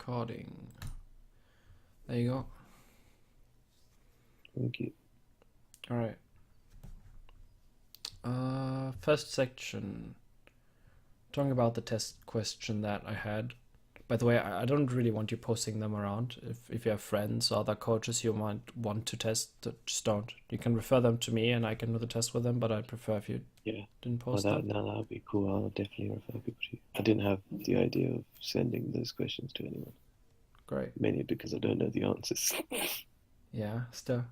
recording. There you go. Thank you. All right. First section. Talking about the test question that I had. By the way, I don't really want you posting them around. If you have friends or other coaches you might want to test, just don't. You can refer them to me and I can do the test with them, but I'd prefer if you didn't Well, post them. that would be cool. I'll definitely refer people to you. I didn't have the idea of sending those questions to anyone, Great. mainly because I don't know the answers. Yeah, still.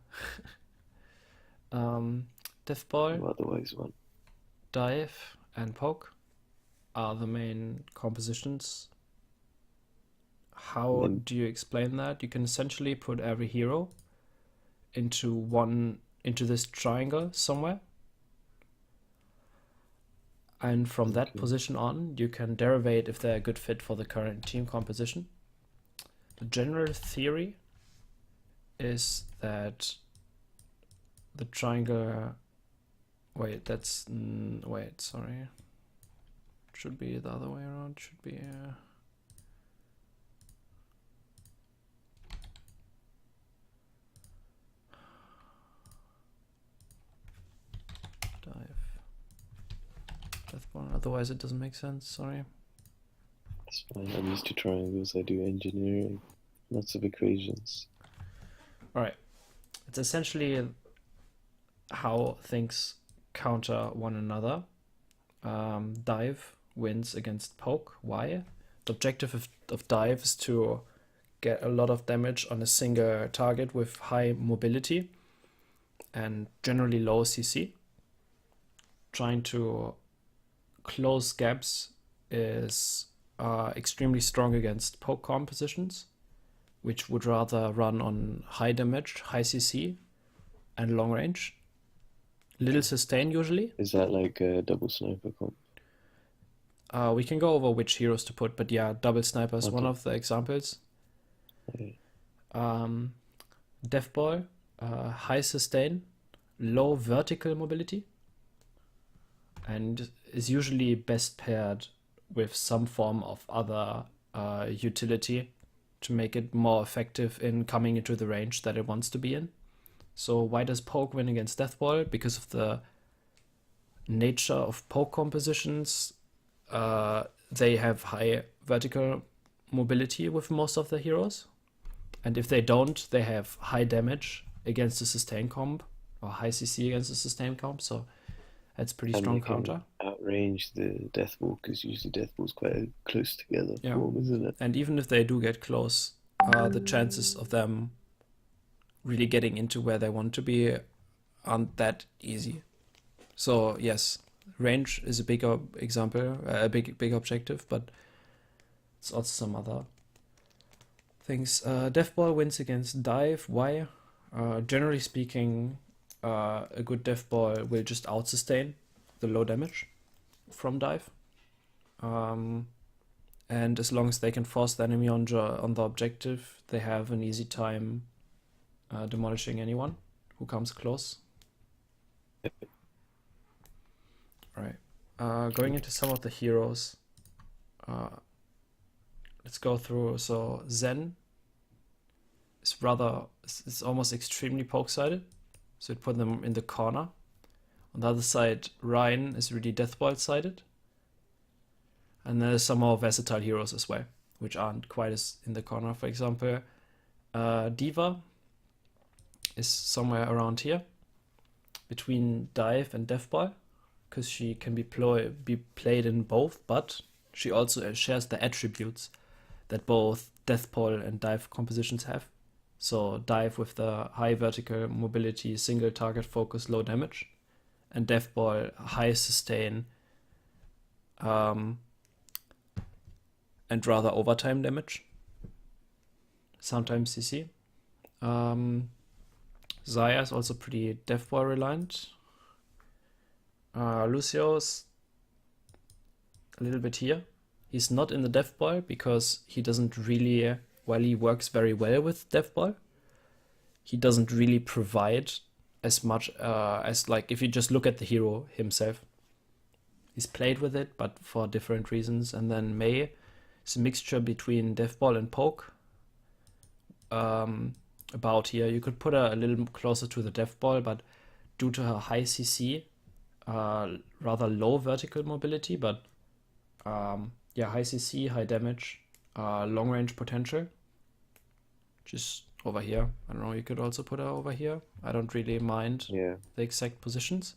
Death ball, Otherwise, one. dive, and poke are the main compositions. How do you explain that? You can essentially put every hero into this triangle somewhere. And from that position on, you can derivate if they're a good fit for the current team composition. The general theory is that the triangle... Wait, sorry. Should be the other way around. Should be... Otherwise it doesn't make sense, sorry. That's fine, I'm used to triangles, I do engineering, lots of equations. Alright, it's essentially how things counter one another. Dive wins against poke. Why? The objective of dive is to get a lot of damage on a single target with high mobility and generally low CC. Trying to close gaps is extremely strong against poke compositions, which would rather run on high damage, high CC, and long range. Little sustain usually. Is that like a double sniper comp? We can go over which heroes to put, but yeah, double sniper is one of the examples. Okay. Death ball, high sustain, low vertical mobility, and is usually best paired with some form of other utility to make it more effective in coming into the range that it wants to be in. So why does poke win against death ball? Because of the nature of poke compositions. They have high vertical mobility with most of the heroes, and if they don't, they have high damage against the sustain comp or high CC against the sustain comp. So that's pretty strong counter. Outrange the death ball because usually death ball's quite a close together form, isn't it? And even if they do get close, the chances of them really getting into where they want to be aren't that easy. So yes, range is a big example, a big objective, but it's also some other things. Death ball wins against dive. Why? Generally speaking, a good death ball will just out sustain the low damage from dive. And as long as they can force the enemy on the objective, they have an easy time demolishing anyone who comes close. Right. Going into some of the heroes. Let's go through. So Zen is it's almost extremely poke-sided. So it put them in the corner. On the other side, Ryan is really death ball-sided. And there's some more versatile heroes as well, which aren't quite as in the corner. For example, Diva is somewhere around here between dive and death ball, because she can be played in both, but she also shares the attributes that both death ball and dive compositions have. So dive with the high vertical mobility, single target focus, low damage, and death ball high sustain and rather overtime damage, sometimes CC. Zaya is also pretty death ball reliant. Lucio's a little bit here. He's not in the death ball because he doesn't really, while he works very well with death ball, he doesn't really provide as much as, like, if you just look at the hero himself. He's played with it, but for different reasons. And then Mei It's a mixture between death ball and poke. About here, you could put her a little closer to the death ball, but due to her high CC, rather low vertical mobility, but yeah, high CC, high damage, long range potential. Just over here. I don't know, you could also put her over here. I don't really mind Yeah. the exact positions.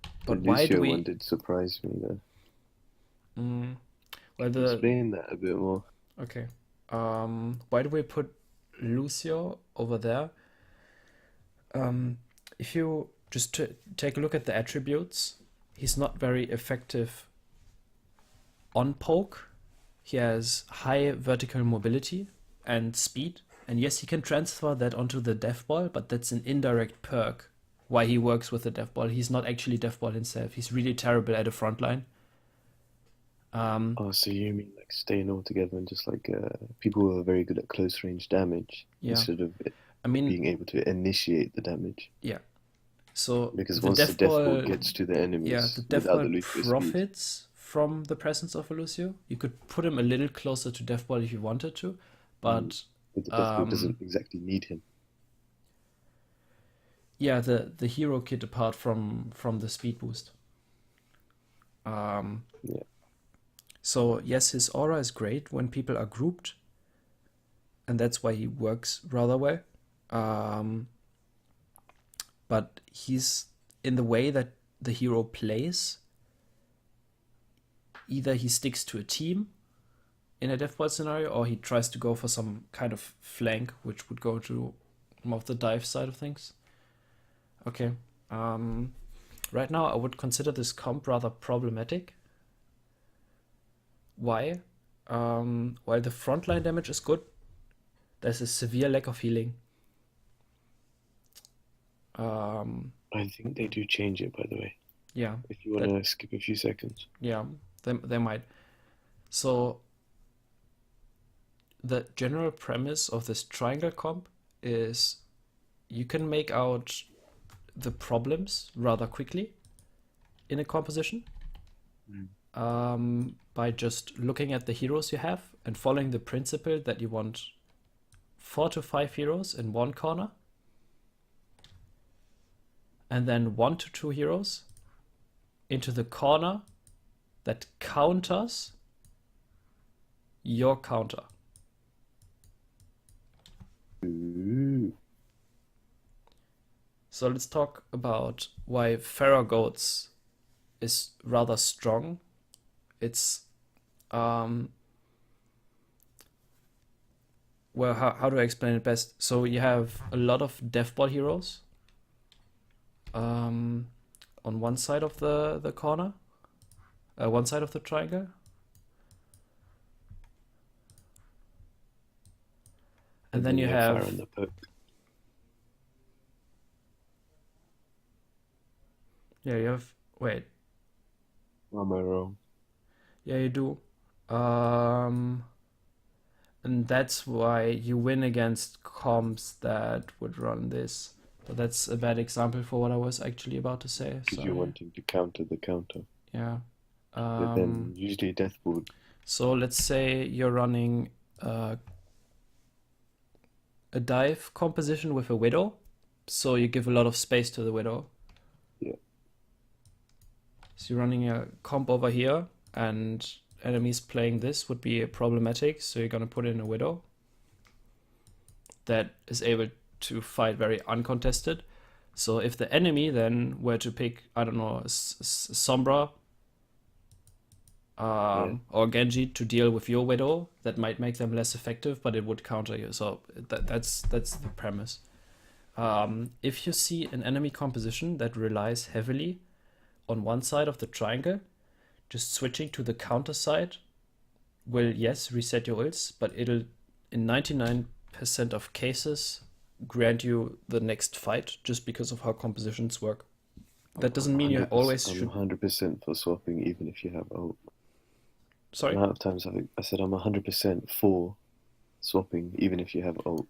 The But why do Lucio one we... did surprise me though. Well, the... Explain that a bit more. Okay. Why do we put Lucio over there? If you just take a look at the attributes, he's not very effective on poke. He has high vertical mobility and speed. And yes, he can transfer that onto the death ball, but that's an indirect perk why he works with the death ball. He's not actually death ball himself. He's really terrible at a frontline. Oh, so you mean like staying all together and just like people who are very good at close range damage Yeah. instead of I mean, being able to initiate the damage? yeah. So Because the once the death death ball ball, gets to the enemies, yeah, the death without ball the Lucio speed, profits from the presence of a Lucio. You could put him a little closer to death ball if you wanted to, but the death ball doesn't exactly need him. yeah, the hero kit apart from the speed boost. Yeah. So yes, his aura is great when people are grouped, and that's why he works rather well. But he's in the way that the hero plays. Either he sticks to a team in a death ball scenario, or he tries to go for some kind of flank, which would go to more of the dive side of things. Okay. Right now, I would consider this comp rather problematic. Why? While the frontline damage is good, there's a severe lack of healing. I think they do change it, by the way. Yeah. If you want to skip a few seconds. Yeah, they might. So the general premise of this triangle comp is you can make out the problems rather quickly in a composition by just looking at the heroes you have and following the principle that you want 4 to 5 heroes in one corner and then 1 to 2 heroes into the corner that counters your counter. Ooh. So let's talk about why Pharaoh Goats is rather strong. It's well, how do I explain it best? So you have a lot of death ball heroes on one side of the corner, one side of the triangle. And then you have Fire on the poke. yeah, you have wait. Am I wrong? Yeah, you do. And that's why you win against comps that would run this. But that's a bad example for what I was actually about to say. Because Sorry. you're wanting to counter the counter. Yeah. But then usually death ball. So let's say you're running a dive composition with a widow. So you give a lot of space to the widow. Yeah. So you're running a comp over here, and enemies playing this would be problematic. So you're gonna put in a widow that is able to fight very uncontested. So if the enemy then were to pick, I don't know, Sombra or Genji to deal with your widow, that might make them less effective, but it would counter you. So that's the premise. If you see an enemy composition that relies heavily on one side of the triangle, just switching to the counter side will, yes, reset your ults, but it'll, in 99% of cases, grant you the next fight just because of how compositions work. That doesn't mean you always should... I'm 100% for swapping even if you have ult. Sorry? The amount of times I said I'm 100% for swapping even if you have ult.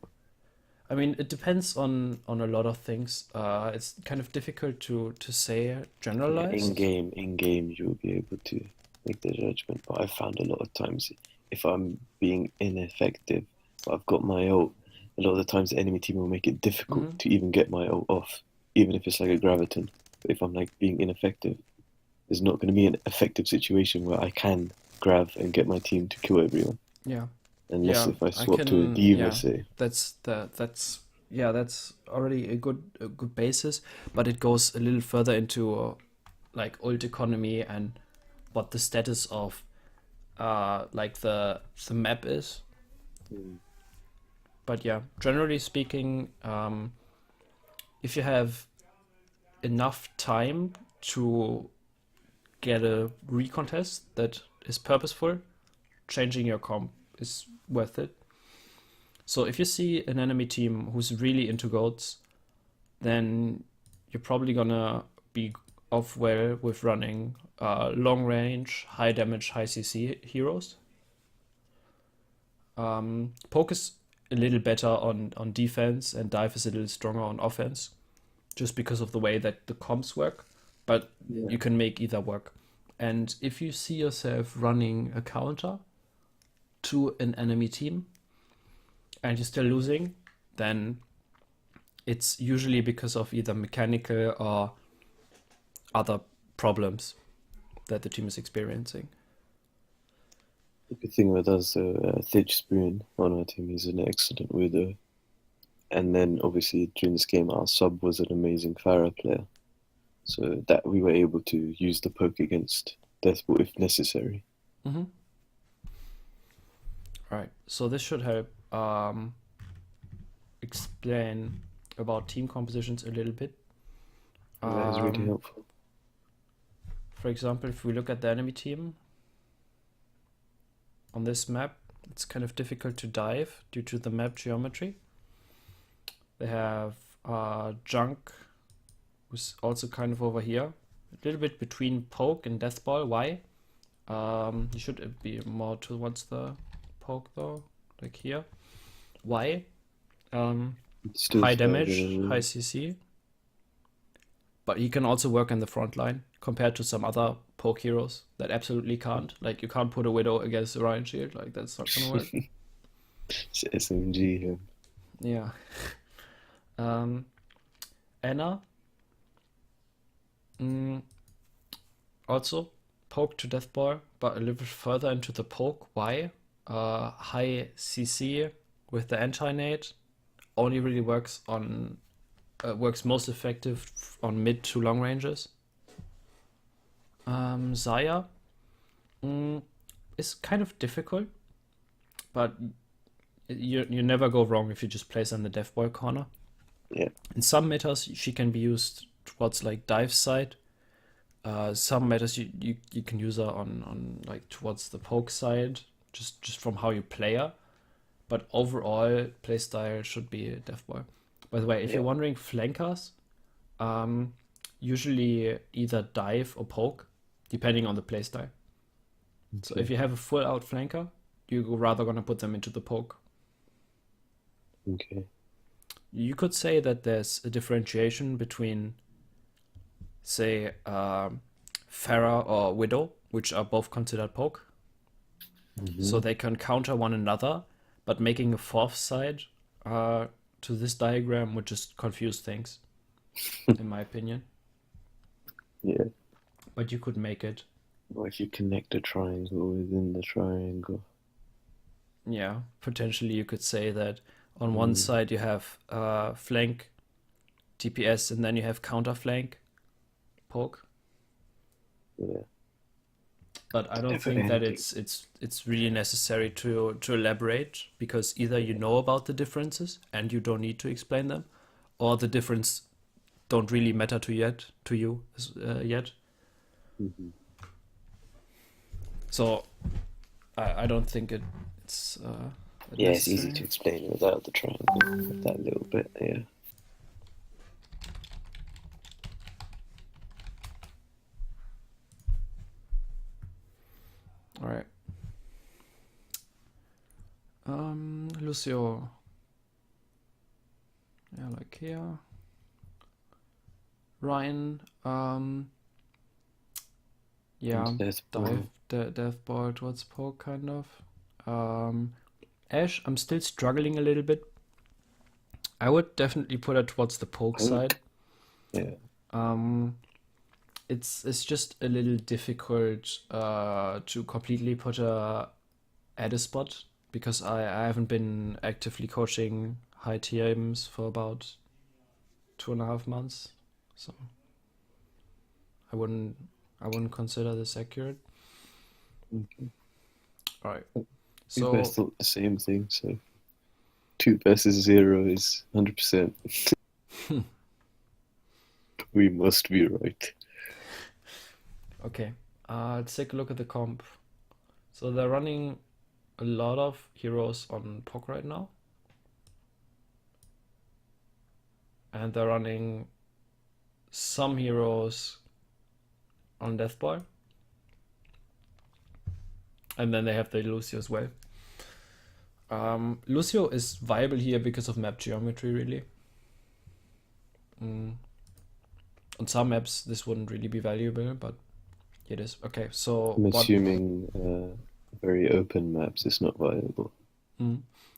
I mean, it depends on a lot of things. It's kind of difficult to say generalized. In game, you'll be able to make the judgment. But I found a lot of times if I'm being ineffective, but I've got my ult, a lot of the times the enemy team will make it difficult Hmm. to even get my ult off, even if it's like a graviton. But if I'm like being ineffective, there's not going to be an effective situation where I can grab and get my team to kill everyone. Yeah. Unless Yeah, if I I swap to a can. diva, Yeah, say. that's yeah, that's already a good basis, but it goes a little further into like ult economy and what the status of like the map is. Mm. But yeah, generally speaking, if you have enough time to get a recontest that is purposeful, changing your comp is worth it. So if you see an enemy team who's really into goats, then you're probably gonna be off well with running long range, high damage, high CC heroes. Poke is a little better on defense, and dive is a little stronger on offense, just because of the way that the comps work. But Yeah. you can make either work. And if you see yourself running a counter to an enemy team and you're still losing, then it's usually because of either mechanical or other problems that the team is experiencing. The good thing with us, Thitch Spoon on our team, is an excellent widow. And then obviously during this game, our sub was an amazing Pharah player. So that we were able to use the poke against Deathball if necessary. Mm-hmm. Right. So this should help explain about team compositions a little bit. That is really Um, helpful. for example, if we look at the enemy team on this map, it's kind of difficult to dive due to the map geometry. They have Junk, who's also kind of over here, a little bit between Poke and Deathball. Why? You should be more towards the Poke though, like here. Why? Still High faster damage, than high CC, but he can also work in the front line compared to some other Poke heroes that absolutely can't. Like you can't put a Widow against a Ryan Shield, like that's not gonna work. It's SMG him. Yeah. Anna, mm, also Poke to Deathball, but a little further into the Poke. Why? High CC with the anti-nade only really works on works most effective on mid to long ranges. Zaya is kind of difficult, but you never go wrong if you just place her in the Deathball corner. Yeah. In some metas, she can be used towards like dive side. Some metas you can use her on like towards the poke side, just from how you play her. But overall, playstyle should be Deathball. By the way, if Yeah. you're wondering flankers, usually either dive or poke, depending on the playstyle. So if you have a full out flanker, you're rather gonna put them into the poke. Okay. You could say that there's a differentiation between, say, Pharah or Widow, which are both considered poke. So they can counter one another, but making a fourth side to this diagram would just confuse things, in my opinion. Yeah. But you could make it. Or if you connect a triangle within the triangle. Yeah, potentially you could say that on one side you have flank DPS and then you have counter flank poke. Yeah. But I don't think that it's really necessary to elaborate, because either you know about the differences and you don't need to explain them, or the difference don't really matter to you yet. Mm-hmm. So I don't think it's Yeah, it's easy necessary. to explain without the triangle. That little bit, yeah. All right. Lucio. Yeah, like here. Ryan. Yeah, And Deathball. dive death ball towards poke kind of. Ash, I'm still struggling a little bit. I would definitely put it towards the poke side. Poke? Yeah. It's just a little difficult to completely put a at a spot because I haven't been actively coaching high teams for about 2.5 months, so I wouldn't consider this accurate. Okay. All right, We both so thought the same thing, so 2 versus 0 is 100%. We must be right. okay, let's take a look at the comp. So they're running a lot of heroes on POC right now, and they're running some heroes on Deathboy, and then they have the Lucio as well. Lucio is viable here because of map geometry, really. On some maps, this wouldn't really be valuable, but it is. Okay, so I'm what? assuming very open maps is not viable.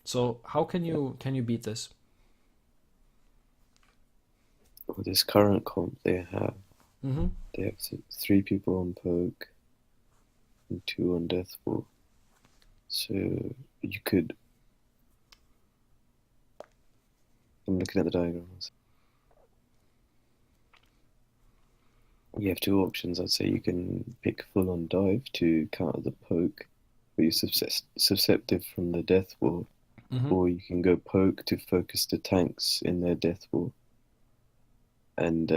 So how can you beat this? With this current comp they have Mm-hmm. 3 people on poke and 2 on deathball. So you could. I'm looking at the diagrams. You have 2 options. I'd say you can pick full on dive to counter the poke, but you're susceptible from the death wall, or you can go poke to focus the tanks in their death wall. And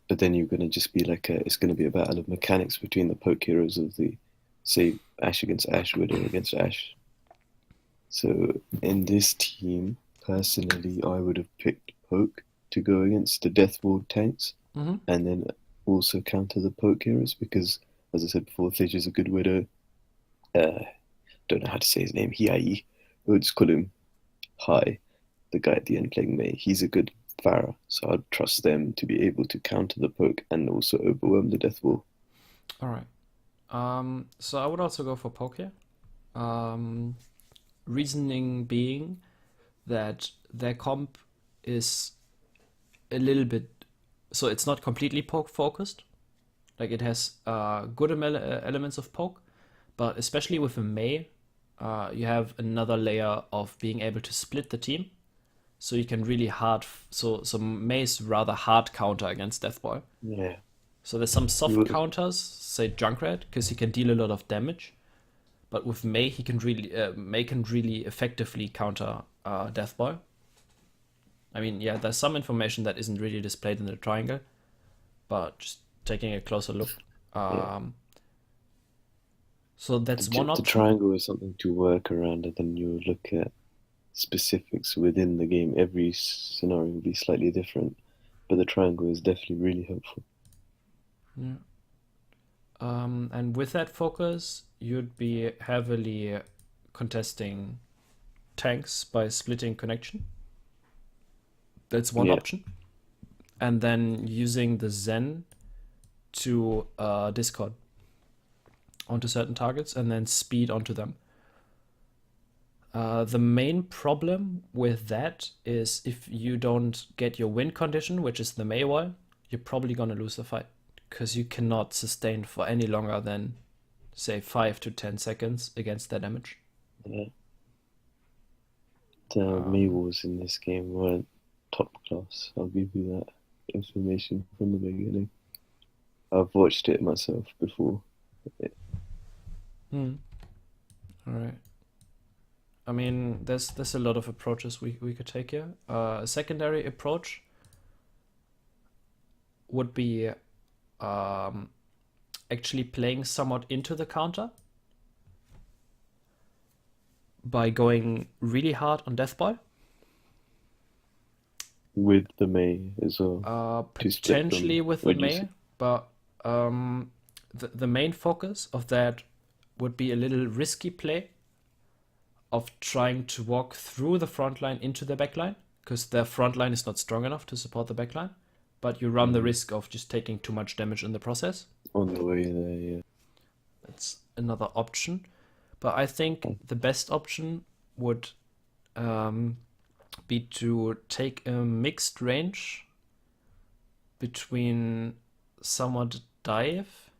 but then you're gonna just be like it's gonna be a battle of mechanics between the poke heroes of the, say, Ash against Ash, Widow against Ash. So in this team, personally, I would have picked poke to go against the death wall tanks, and then also counter the poke heroes because, as I said before, Thij is a good Widow. Don't know how to say his name. Hiai. We'll just call him Hi, the guy at the end playing Mei. He's a good Pharah, so I'd trust them to be able to counter the poke and also overwhelm the death wall. All right. So I would also go for poke here. Reasoning being that their comp is a little bit, so it's not completely poke focused. Like it has good elements of poke, but especially with a Mei, you have another layer of being able to split the team. So you can really so Mei is rather hard counter against Deathboy. Yeah. So there's some soft counters, say Junkrat, because he can deal a lot of damage. But with Mei, Mei can really effectively counter Deathboy. I mean, yeah, there's some information that isn't really displayed in the triangle, but just taking a closer look. So that's one option. The triangle is something to work around, and then you look at specifics within the game. Every scenario will be slightly different, but the triangle is definitely really helpful. Yeah. And with that focus, you'd be heavily contesting tanks by splitting connection. That's one option. And then using the Zen to discord onto certain targets and then speed onto them. The main problem with that is if you don't get your win condition, which is the Mei wall, you're probably going to lose the fight because you cannot sustain for any longer than, say, 5 to 10 seconds against that damage. Yeah. The Mei walls in this game weren't top class. I'll give you that information from the beginning. I've watched it myself before. All right. I mean, there's a lot of approaches we could take here. A secondary approach would be actually playing somewhat into the counter by going really hard on Deathboy. With the Mei as well. Potentially with the Mei, but the main focus of that would be a little risky play of trying to walk through the front line into the back line, because their front line is not strong enough to support the back line, but you run the risk of just taking too much damage in the process. On the way there, yeah. That's another option. But I think the best option would be to take a mixed range between somewhat dive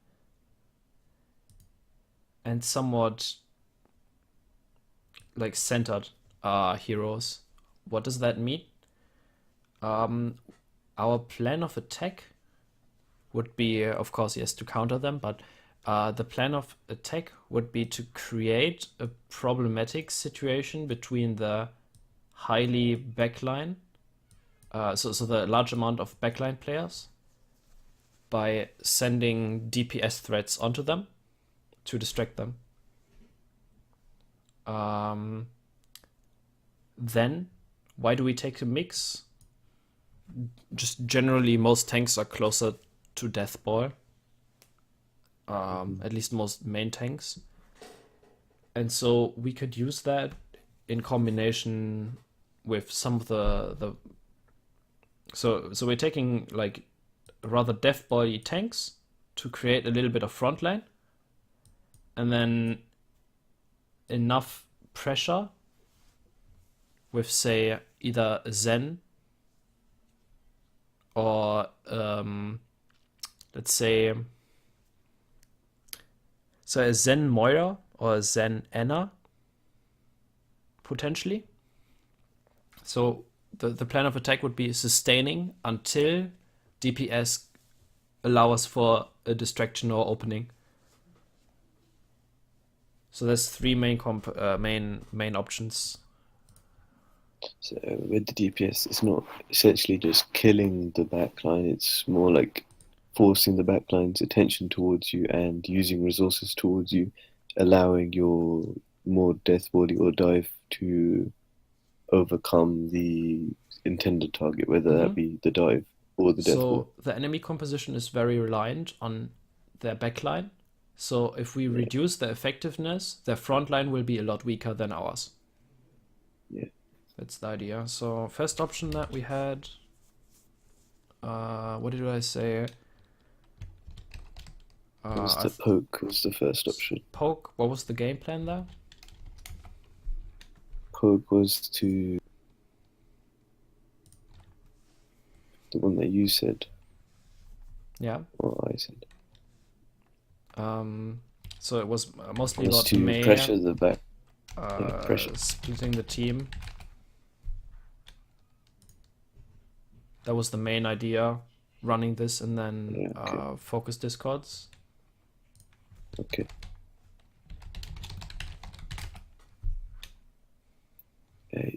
and somewhat like centered heroes. What does that mean? Our plan of attack would be, of course, yes, to counter them, but the plan of attack would be to create a problematic situation between the highly backline, so the large amount of backline players, by sending DPS threats onto them to distract them. Then, why do we take a mix? Just generally, most tanks are closer to death ball. At least most main tanks. And so we could use that in combination with some of the so we're taking like rather death body tanks to create a little bit of front line, and then enough pressure with, say, either Zen or let's say, so a Zen Moira or a Zen Anna, potentially. So the plan of attack would be sustaining until DPS allow us for a distraction or opening. So there's three main options. So with the DPS, it's not essentially just killing the backline. It's more like forcing the backline's attention towards you and using resources towards you, allowing your more death body or dive to overcome the intended target, whether that be the dive or the death ball. So the enemy composition is very reliant on their backline. So if we reduce their effectiveness, their front line will be a lot weaker than ours. Yeah. That's the idea. So first option that we had, what did I say? The poke was the first option. Poke, what was the game plan there? Poke was to the one that you said. Yeah. Or I said. So it was mostly It was about to May, pressure the back. splitting the team. That was the main idea, running this and then focus discords. Okay.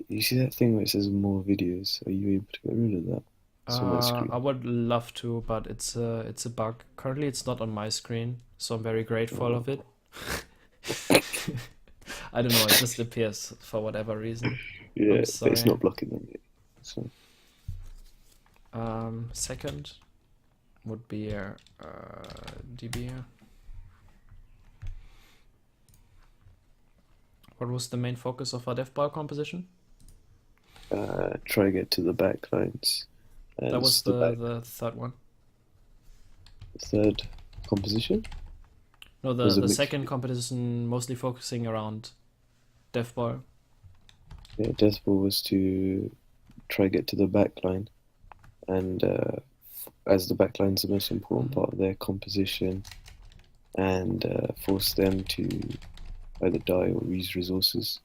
You see that thing where it says more videos? Are you able to get rid of that? It's on my screen. I would love to, but it's a bug. Currently, it's not on my screen, so I'm very grateful of it. I don't know, it just appears for whatever reason. Yeah, but sorry. it's not blocking them yet. So. Second would be DB. What was the main focus of our death ball composition? Try to get to the back lines. That was the third one. Third composition? No, the second composition mostly focusing around death ball. Yeah, death ball was to try to get to the back line, and as the back line's the most important part of their composition, and force them to either die or use resources,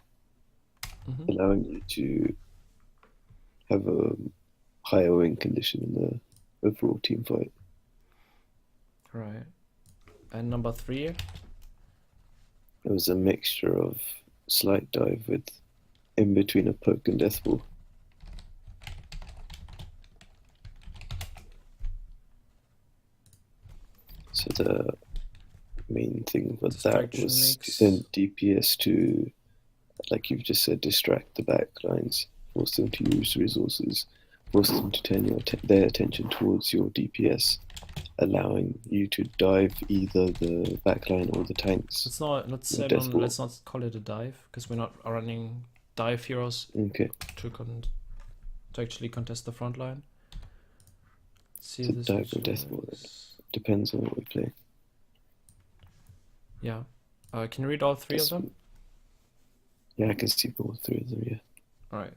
allowing you to have a higher win condition in the overall team fight. Right. And number 3? It was a mixture of slight dive with in between a poke and death ball. So the main thing with that was to send DPS to, like you've just said, distract the back lines, force them to use resources, force them to turn their attention towards your DPS, allowing you to dive either the backline or the tanks. Let's not call it a dive, because we're not running dive heroes to actually contest the front line. See, the dive or death ball, depends on what we play. Yeah. Can you read all 3 of them? Yeah, I can see all three of them. Yeah. All right.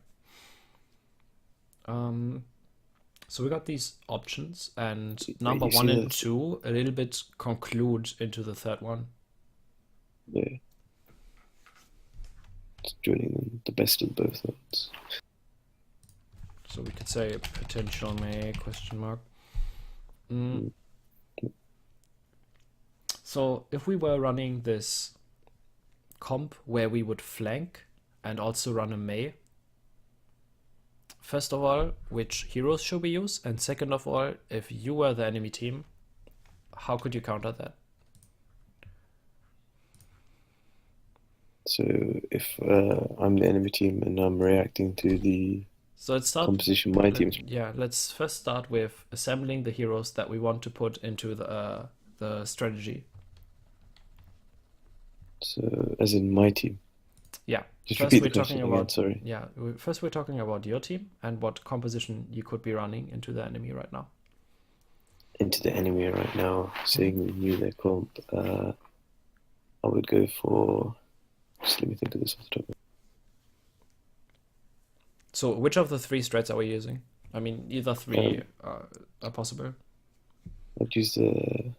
So we got these options, and Wait, number you one see and that? two a little bit conclude into the third one. Yeah, it's joining the best of both worlds. So we could say potential may question mark. Mm. So if we were running this comp where we would flank and also run a Mei, first of all, which heroes should we use? And second of all, if you were the enemy team, how could you counter that? So if I'm the enemy team and I'm reacting to the So let's start. composition my team's, Yeah, let's first start with assembling the heroes that we want to put into the strategy. so as in my team. Yeah. Just First repeat we're the question talking again. about Sorry. yeah. First we're talking about your team and what composition you could be running into the enemy right now. Into the enemy right now, saying we knew their comp. I would go for. Just let me think of this off the top. So which of the three strats are we using? I mean, either three Um, are possible. I'd use the.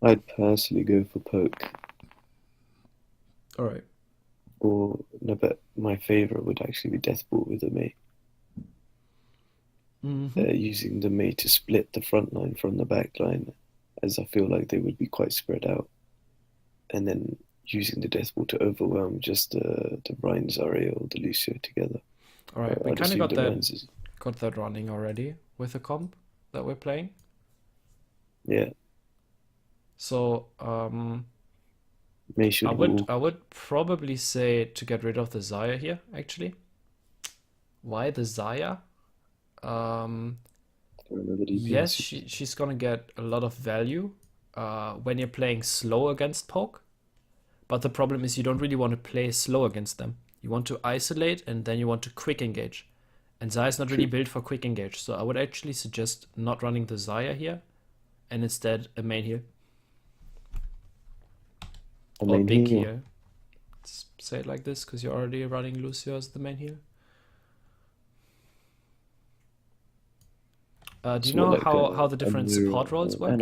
I'd personally go for poke, All right. or no, but my favorite would actually be deathball with the mate. Using the mate to split the front line from the back line, as I feel like they would be quite spread out, and then using the deathball to overwhelm just the Ryan Zarya or the Lucio together. All right. We I'd kind of assume got the that Ryan's is, running already with the comp that we're playing. yeah, So May should I would probably say to get rid of the Zarya here, actually. Why the Zarya? Yes, she's gonna get a lot of value when you're playing slow against poke, but the problem is you don't really want to play slow against them. You want to isolate and then you want to quick engage. And Zarya is not really built for quick engage, so I would actually suggest not running the Zarya here and instead a main heal. Or big heal. Let's say it like this because you're already running Lucio as the main heal. Do you know how the different support roles work?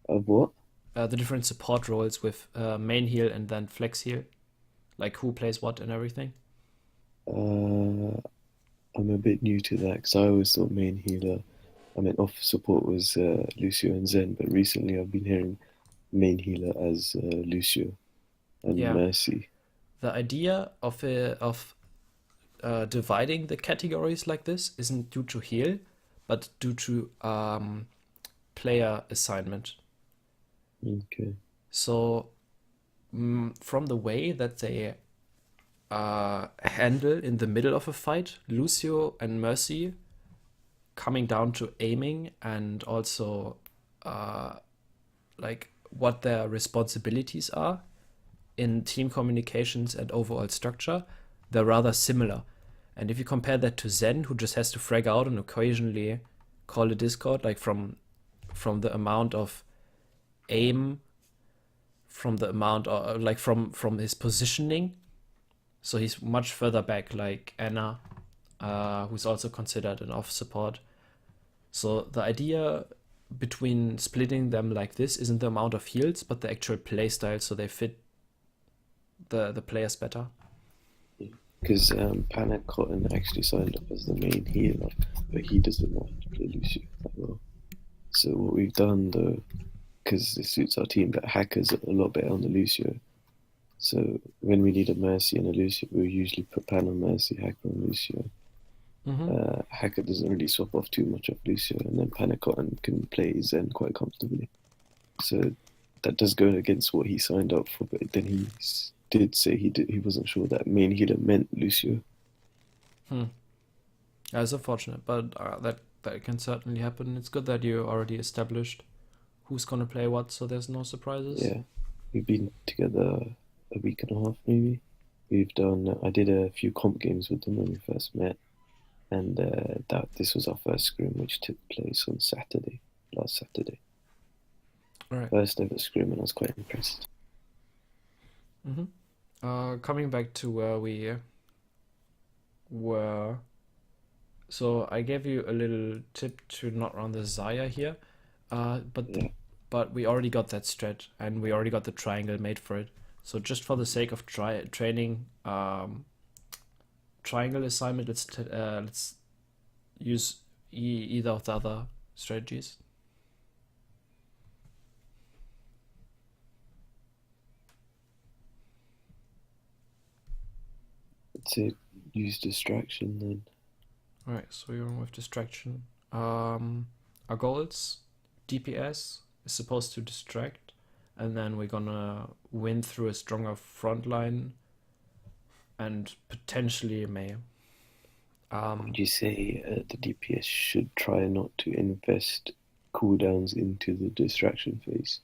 Of what? The different support roles with main heal and then flex heal, like who plays what and everything. I'm a bit new to that because I always thought main healer, I mean off support was Lucio and Zen, but recently I've been hearing main healer as Lucio and Mercy. The idea of dividing the categories like this isn't due to heal, but due to player assignment. Okay. So from the way that they handle in the middle of a fight, Lucio and Mercy coming down to aiming and also like what their responsibilities are in team communications and overall structure, they're rather similar. And if you compare that to Zen, who just has to frag out and occasionally call a discord, like from the amount of aim, from the amount of, like from his positioning, so he's much further back, like Anna, who's also considered an off support. So the idea between splitting them like this isn't the amount of heals, but the actual play style, so they fit the players better. Because Panic Cotton actually signed up as the main healer, but he doesn't know how to play Lucio that well. So what we've done though, because it suits our team, that Hacker's a lot better on the Lucio. So when we need a Mercy and a Lucio, we'll usually put Pan on Mercy, Hacker on Lucio. Hacker doesn't really swap off too much of Lucio, and then Panic Cotton can play Zen quite comfortably. So that does go against what he signed up for, but then he did say he wasn't sure that main healer meant Lucio. It's unfortunate, but that can certainly happen. It's good that you already established who's gonna play what, so there's no surprises. Yeah, we've been together a week and a half maybe. I did a few comp games with them when we first met, and this was our first scrim, which took place on last Saturday. All right. First ever scrim, and I was quite impressed. Coming back to where we were, so I gave you a little tip to not run the Zaya here, Yeah. but we already got that strat and we already got the triangle made for it. So just for the sake of training triangle assignment, let's use either of the other strategies. Let's say use distraction then. All right, so we're going with distraction. Our goals, DPS is supposed to distract, and then we're gonna win through a stronger front line and potentially a May. Would you say the DPS should try not to invest cooldowns into the distraction phase?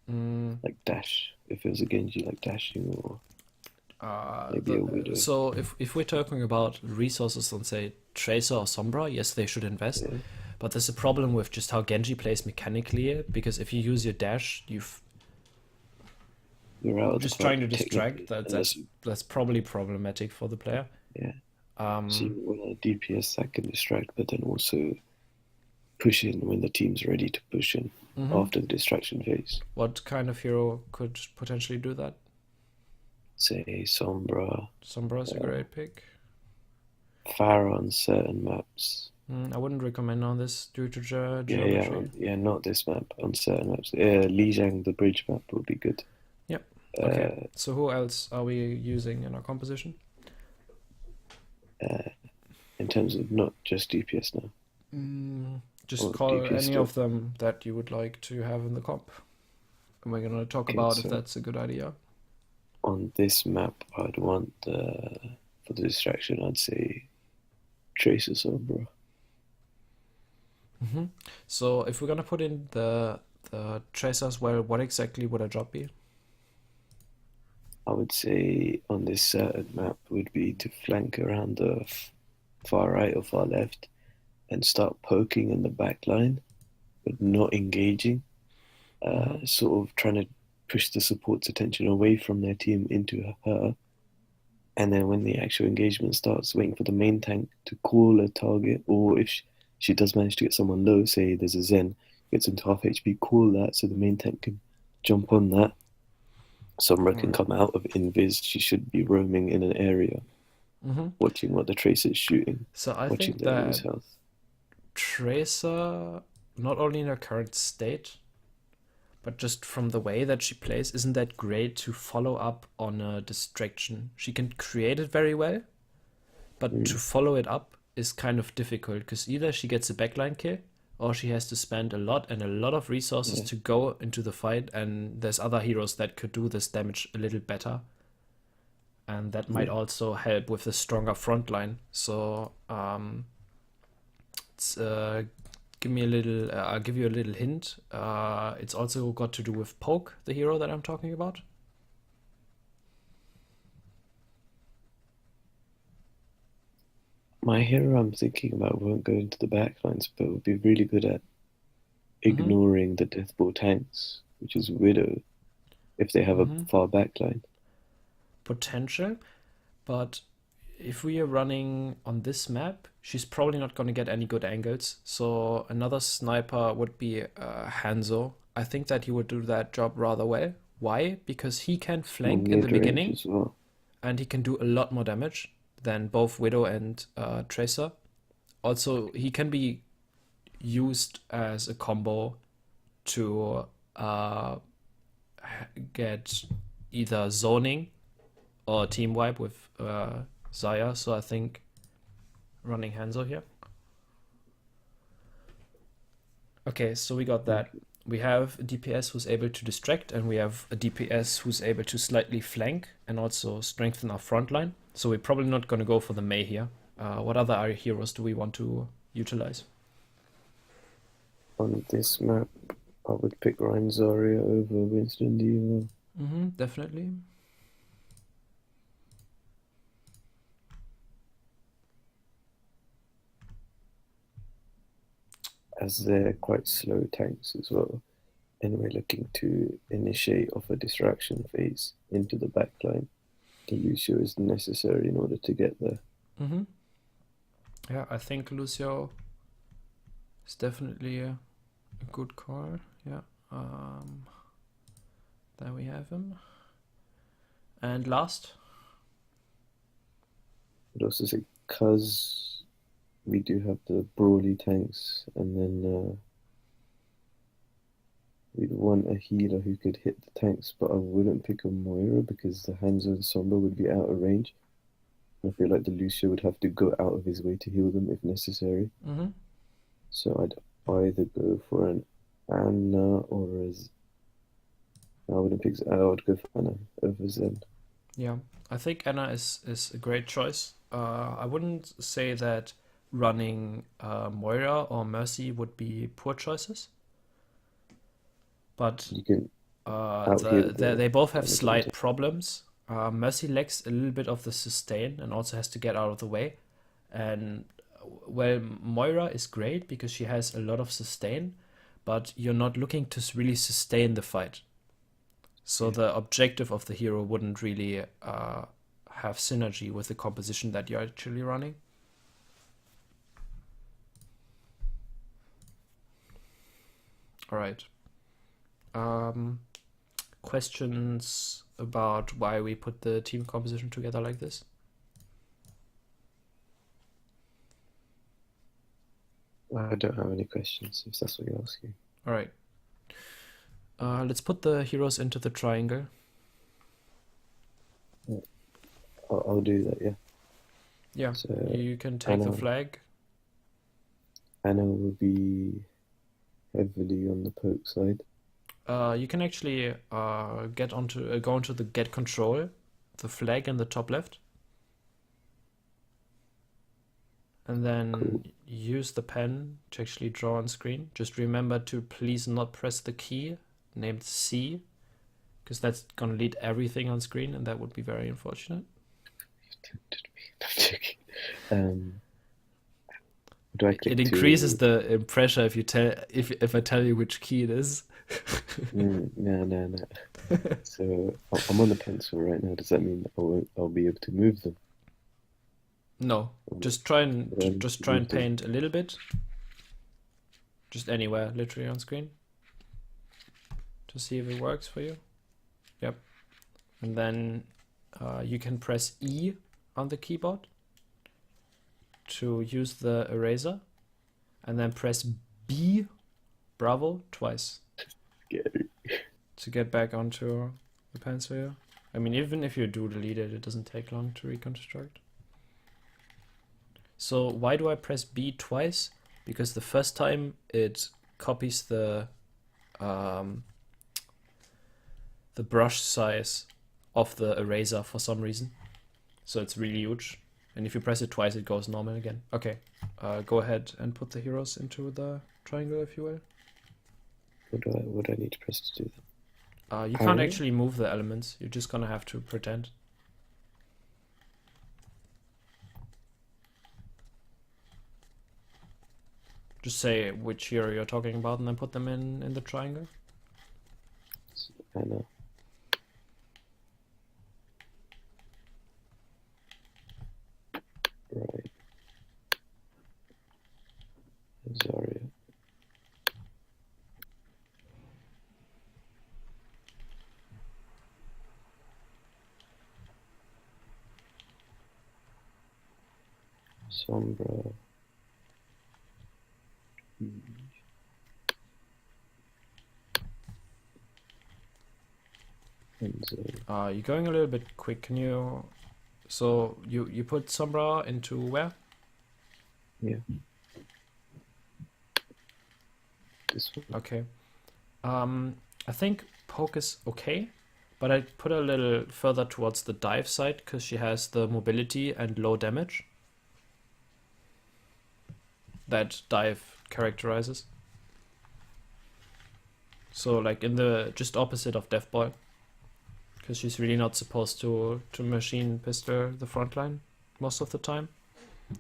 Like dash, if it was a Genji, like dashing, or maybe a Widow. So if we're talking about resources on say Tracer or Sombra, yes, they should invest. Yeah. But there's a problem with just how Genji plays mechanically, because if you use your dash, You're out of just the trying to fight, distract. technically, That's probably problematic for the player. yeah. So you want a DPS that can distract, but then also push in when the team's ready to push in after the distraction phase. What kind of hero could potentially do that? Say Sombra, Sombra's a great pick. Pharah on certain maps. I wouldn't recommend on this due to geometry. Yeah, not this map, on certain maps. Lijiang, the bridge map, would be good. Yep. Okay. So who else are we using in our composition? In terms of not just DPS now. Just Or call DPS any still. of them that you would like to have in the comp. And we're gonna talk Okay, about if so that's a good idea. on this map, I'd want for the distraction, I'd say Tracer Sombra. So if we're gonna put in the tracer as well, what exactly would our job be? I would say on this certain map would be to flank around the far right or far left and start poking in the back line, but not engaging. Sort of trying to push the support's attention away from their team into her. And then when the actual engagement starts, waiting for the main tank to call a target, or if she does manage to get someone low, say there's a Zen, gets into half HP, call that so the main tank can jump on that. Sombra can come out of invis. She should be roaming in an area, watching what the Tracer is shooting, So I watching think them lose that health. Tracer, not only in her current state, but just from the way that she plays, isn't that great to follow up on a distraction. She can create it very well, but to follow it up is kind of difficult because either she gets a backline kill or she has to spend a lot of resources to go into the fight, and there's other heroes that could do this damage a little better. And that might also help with the stronger front line. So it's give me a little. I'll give you a little hint. It's also got to do with Poke, the hero that I'm talking about. My hero I'm thinking about won't go into the backlines, but would be really good at ignoring the deathball tanks, which is Widow, if they have a far backline. Potential, but if we are running on this map, she's probably not going to get any good angles. So another sniper would be Hanzo. I think that he would do that job rather well. Why? Because he can flank in the Mid-range beginning as well. and he can do a lot more damage than both Widow and Tracer. Also, he can be used as a combo to get either zoning or team wipe with Zaya. So I think running Hanzo here. Okay, so we got that. We have a DPS who's able to distract, and we have a DPS who's able to slightly flank and also strengthen our front line. So we're probably not going to go for the Mei here. What other heroes do we want to utilize? On this map, I would pick Ryan Zarya over Winston Diva. Definitely. As they're quite slow tanks as well. and we're looking to initiate off a distraction phase into the backline, the Lucio is necessary in order to get there. Mm-hmm. Yeah, I think Lucio is definitely a good call. Yeah. There we have him. And last? I'd also say because we do have the Brawly tanks, and then we'd want a healer who could hit the tanks, but I wouldn't pick a Moira because the Hanzo and Sombra would be out of range. I feel like the Lucio would have to go out of his way to heal them if necessary. Mm-hmm. So I'd either go for an Anna or a I wouldn't pick. I would go for Anna over Zen. Yeah, I think Anna is a great choice. I wouldn't say that running Moira or Mercy would be poor choices, but You can out-heal they both have the slight counter. problems. Mercy lacks a little bit of the sustain and also has to get out of the way. And well, Moira is great because she has a lot of sustain, but you're not looking to really sustain the fight. So Yeah. the objective of the hero wouldn't really have synergy with the composition that you're actually running. All right. Questions about why we put the team composition together like this? I don't have any questions if that's what you're asking. All right. Let's put the heroes into the triangle. I'll do that. Yeah. Yeah, So you can take the Anna, flag. Anna will be heavily on the poke side. You can actually go into the get control, the flag in the top left, and then Cool. use the pen to actually draw on screen. Just remember to please not press the key named C, because that's gonna lead everything on screen, and that would be very unfortunate. Tempted me. I'm joking. Do I click It increases to? the pressure if I tell you which key it is. No. So I'm on the pencil right now. Does that mean I'll be able to move them? No, Or just try would I and need just to try move and them? paint a little bit, just anywhere, literally on screen, to see if it works for you. Yep, and then you can press E on the keyboard to use the eraser, and then press B, bravo, twice Scary. to get back onto the pencil here. I mean, even if you do delete it, it doesn't take long to reconstruct. So why do I press B twice? Because the first time it copies the brush size of the eraser for some reason. So it's really huge. And if you press it twice, it goes normal again. Okay, go ahead and put the heroes into the triangle, if you will. What do I need to press to do that? You can't Arrow? actually move the elements. You're just gonna have to pretend. Just say which hero you're talking about and then put them in the triangle. Anna. Right. Zarya. Sombra. Enzo. You're going a little bit quick. Can you? So you put Sombra into where? Yeah. This one. Okay. I think poke is okay, but I'd put a little further towards the dive side because she has the mobility and low damage that dive characterizes. So like in the just opposite of Death Ball, because she's really not supposed to machine pistol the front line most of the time.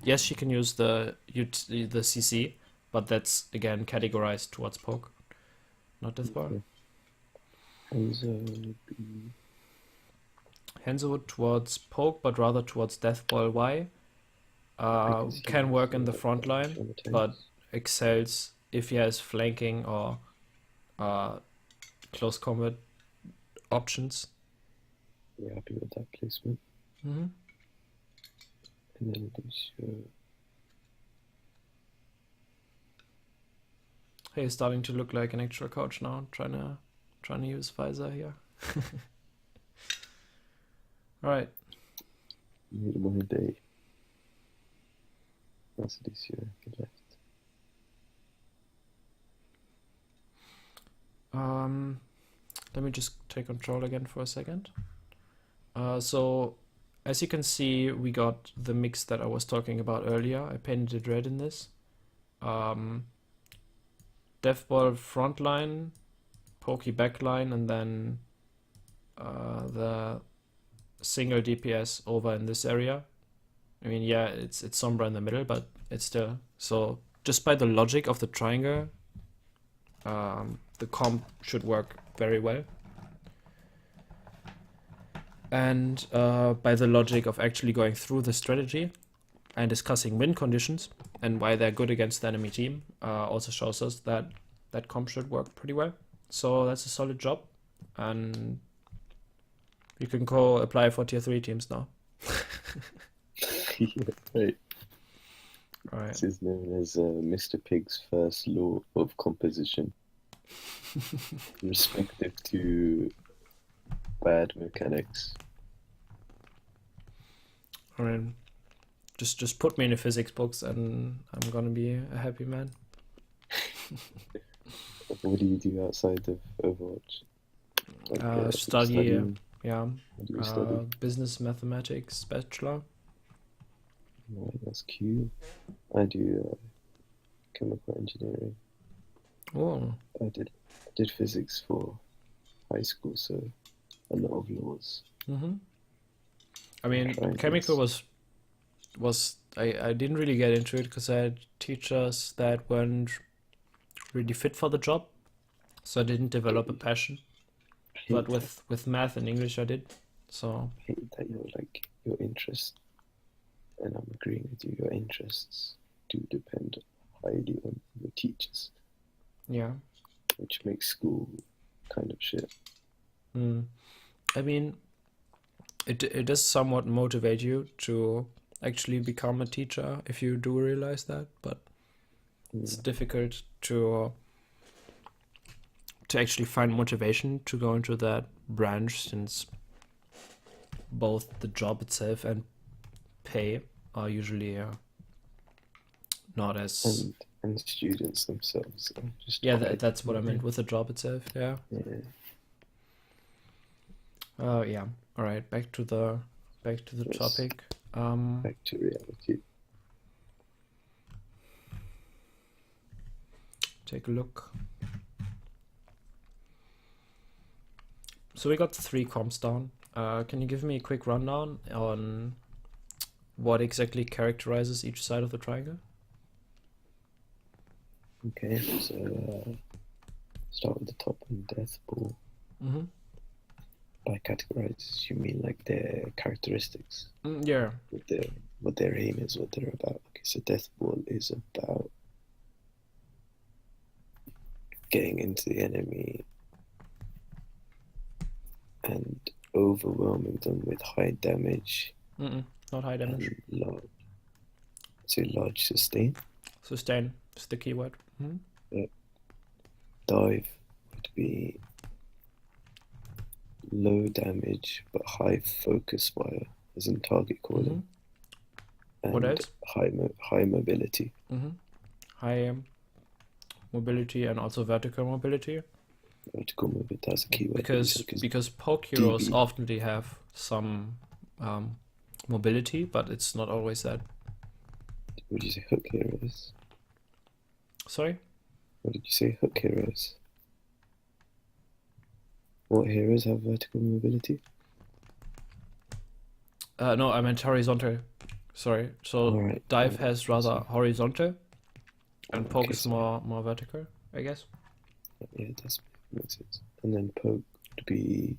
Yes, she can use the CC, but that's again categorized towards poke, not Death Ball. Okay. Hanzo would be Hanzo towards poke, but rather towards death ball Y. Can work in the front line, but excels if he has flanking or close combat options. We're happy with that placement. Mm-hmm. And then Lucio. Hey, he's starting to look like an actual coach now. Trying to use visor here. All right. Made my day. That's Lucio. Good left. Let me just take control again for a second. So as you can see, we got the mix that I was talking about earlier. I painted it red in this. Death ball front line, pokey back line, and then the single DPS over in this area. I mean, yeah, it's Sombra in the middle, but it's still. So just by the logic of the triangle, the comp should work very well. And by the logic of actually going through the strategy and discussing win conditions and why they're good against the enemy team, also shows us that that comp should work pretty well. So that's a solid job, and you can go apply for tier 3 teams now. Yeah, right. All right. This is known as Mr. Pig's first law of composition. Respective to bad mechanics. I mean, just put me in the physics books and I'm gonna be a happy man. What do you do outside of Overwatch? Like, Study, studying? yeah, What do you study? business mathematics bachelor. Right, that's cute. I do chemical engineering. Oh, I did physics for high school, so a lot of laws. mm-hmm. I mean, Triangles. chemical was I didn't really get into it because I had teachers that weren't really fit for the job, so I didn't develop a passion. I But hate with math and English, I did. So that your interest, and I'm agreeing with you, your interests do depend highly on your teachers, yeah. which makes school kind of shit. I mean, it does somewhat motivate you to actually become a teacher if you do realize that, but it's difficult to actually find motivation to go into that branch, since both the job itself and pay are usually not as And students themselves are just yeah, quite that's what I meant with the job itself. Yeah. Yeah. All right. Back to the Yes. topic. Back to reality. Take a look. So we got 3 comps down. Can you give me a quick rundown on what exactly characterizes each side of the triangle? Okay, so start with the top one, death ball. Mm-hmm. By categorizes, you mean like their characteristics, Yeah. what their aim is, what they're about. Okay, so death ball is about getting into the enemy and overwhelming them with high damage. Not high damage. And large sustain. Sustain is the keyword. Dive would be low damage but high focus fire, as in target calling. And What else? high mobility. High mobility and also vertical mobility. Vertical mobility, that's a keyword. Because poke heroes DB. often have some mobility, but it's not always that. What did you say hook heroes? Sorry? What did you say hook heroes? What heroes have vertical mobility? No, I meant horizontal. Sorry. So Alright, dive alright, has rather horizontal, and poke okay, is so- more vertical, I guess. Yeah, it does make sense. And then poke would be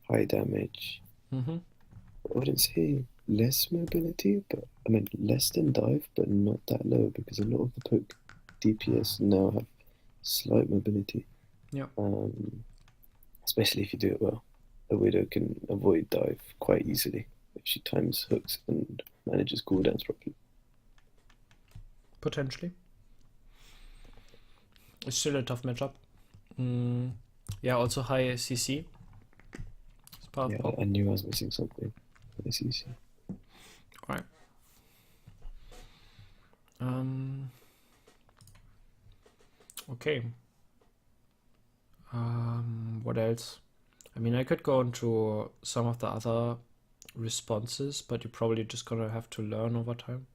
high damage. Mm-hmm. I wouldn't say less mobility, but I mean less than dive, but not that low because a lot of the poke DPS now have slight mobility. Yeah. Especially if you do it well. A widow can avoid dive quite easily if she times hooks and manages cooldowns properly. Potentially. It's still a tough matchup. Yeah, also high CC. It's part Yeah, of pop. I knew I was missing something. It's easy. Right. Okay. What else? I mean, I could go into some of the other responses, but you're probably just gonna have to learn over time.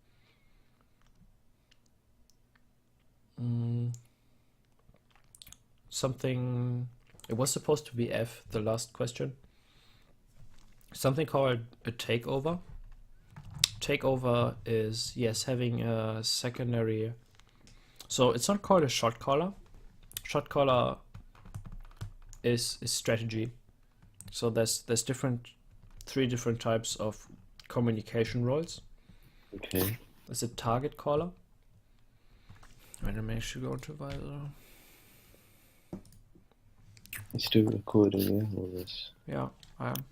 Something, it was supposed to be F, the last question. Something called a takeover. Takeover is, yes, having a secondary. So it's not called a shot caller. Shot caller is strategy. So there's three different types of communication roles. Okay. There's a target caller. Wait, let me actually go to visor. It's still recording, yeah, all this. Yeah, I am.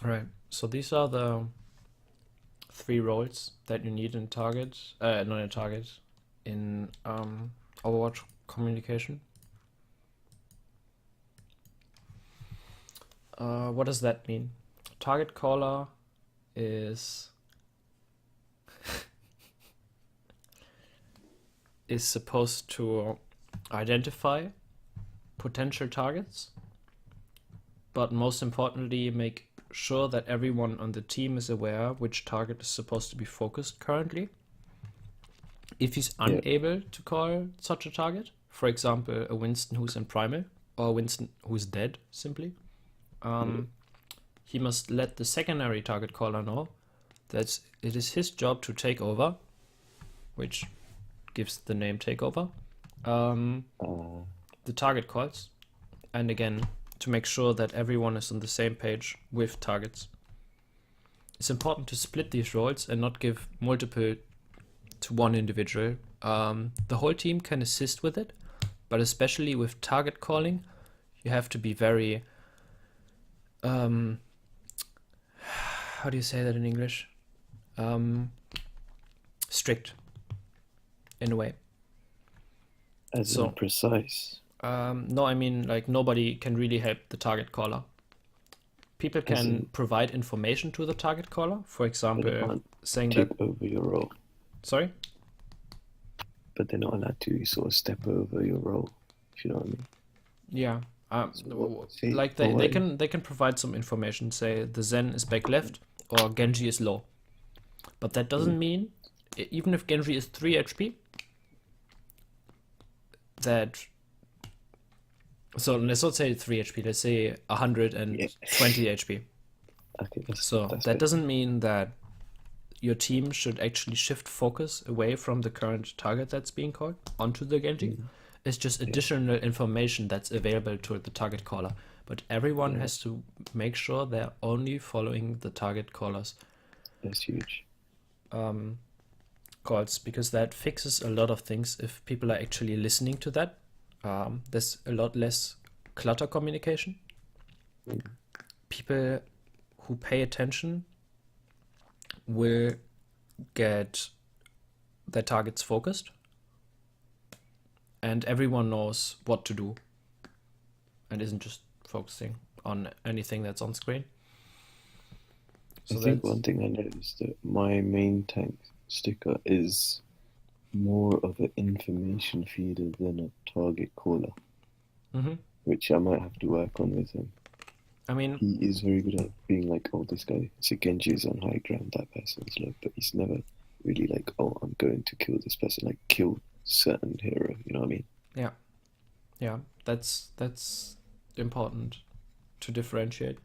Right. So these are the three roles that you need in target, not in target, in Overwatch communication. What does that mean? Target caller is supposed to identify potential targets, but most importantly, make sure that everyone on the team is aware which target is supposed to be focused currently. If he's unable to call such a target, for example, a Winston who's in Primal, or a Winston who's dead, simply, he must let the secondary target caller know that it is his job to take over, which gives the name takeover, the target calls, and again, to make sure that everyone is on the same page with targets. It's important to split these roles and not give multiple to one individual. The whole team can assist with it, but especially with target calling, you have to be very, how do you say that in English? Strict, in a way. As in precise. No, I mean, like, nobody can really help the target caller. People can provide information to the target caller, for example, saying take that over your role. Sorry? But they're not allowed to sort of step over your role, if you know what I mean. Yeah. Like they can provide some information, say the Zen is back left or Genji is low. But that doesn't mean, even if Genji is 3 HP, that, so let's not say 3 HP, let's say 120 HP. Okay, so that doesn't mean that your team should actually shift focus away from the current target that's being called onto the Genji. It's just additional information that's available to the target caller. But everyone has to make sure they're only following the target caller's That's huge. calls, because that fixes a lot of things if people are actually listening to that. There's a lot less clutter communication. People who pay attention will get their targets focused, and everyone knows what to do and isn't just focusing on anything that's on screen. So I think one thing I noticed that my main tank sticker is more of an information feeder than a target caller, Mm-hmm. which I might have to work on with him. I mean, He is very good at being like, oh, this guy, so Genji is on high ground, that person is low, but he's never really like, oh, I'm going to kill this person, like kill certain hero, you know what I mean? yeah, that's important to differentiate.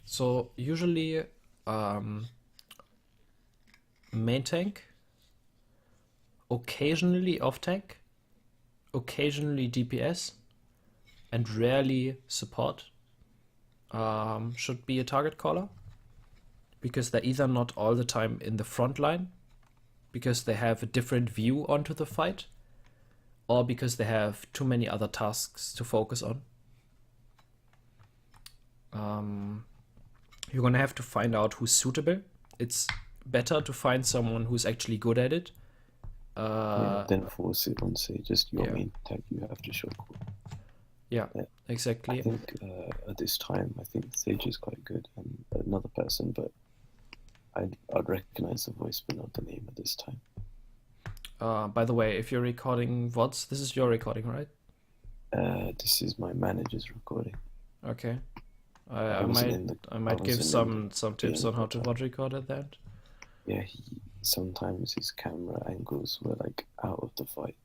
So usually, main tank, occasionally off tank, occasionally DPS, and rarely support should be a target caller, because they're either not all the time in the front line, because they have a different view onto the fight, or because they have too many other tasks to focus on. You're gonna have to find out who's suitable. It's better to find someone who's actually good at it. Then force it on, say, just your Yeah. main tag, you have to show. Yeah, Yeah. exactly. I think at this time, I think Sage is quite good, and another person, but I'd recognize the voice, but not the name at this time. By the way, if you're recording VODs, this is your recording, right? This is my manager's recording. Okay. I I might give wasn't some tips on how to VOD record at that. Yeah, sometimes his camera angles were like out of the fight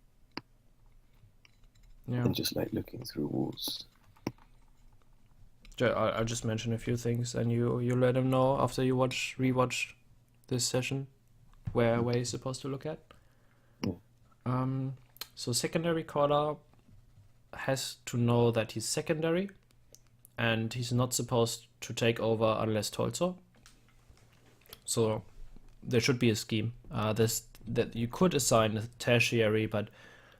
Yeah. and just like looking through walls. I'll just mention a few things, and you let him know after you rewatch this session where he's supposed to look at. Yeah. So secondary caller has to know that he's secondary, and he's not supposed to take over unless told so. So there should be a scheme. That you could assign a tertiary, but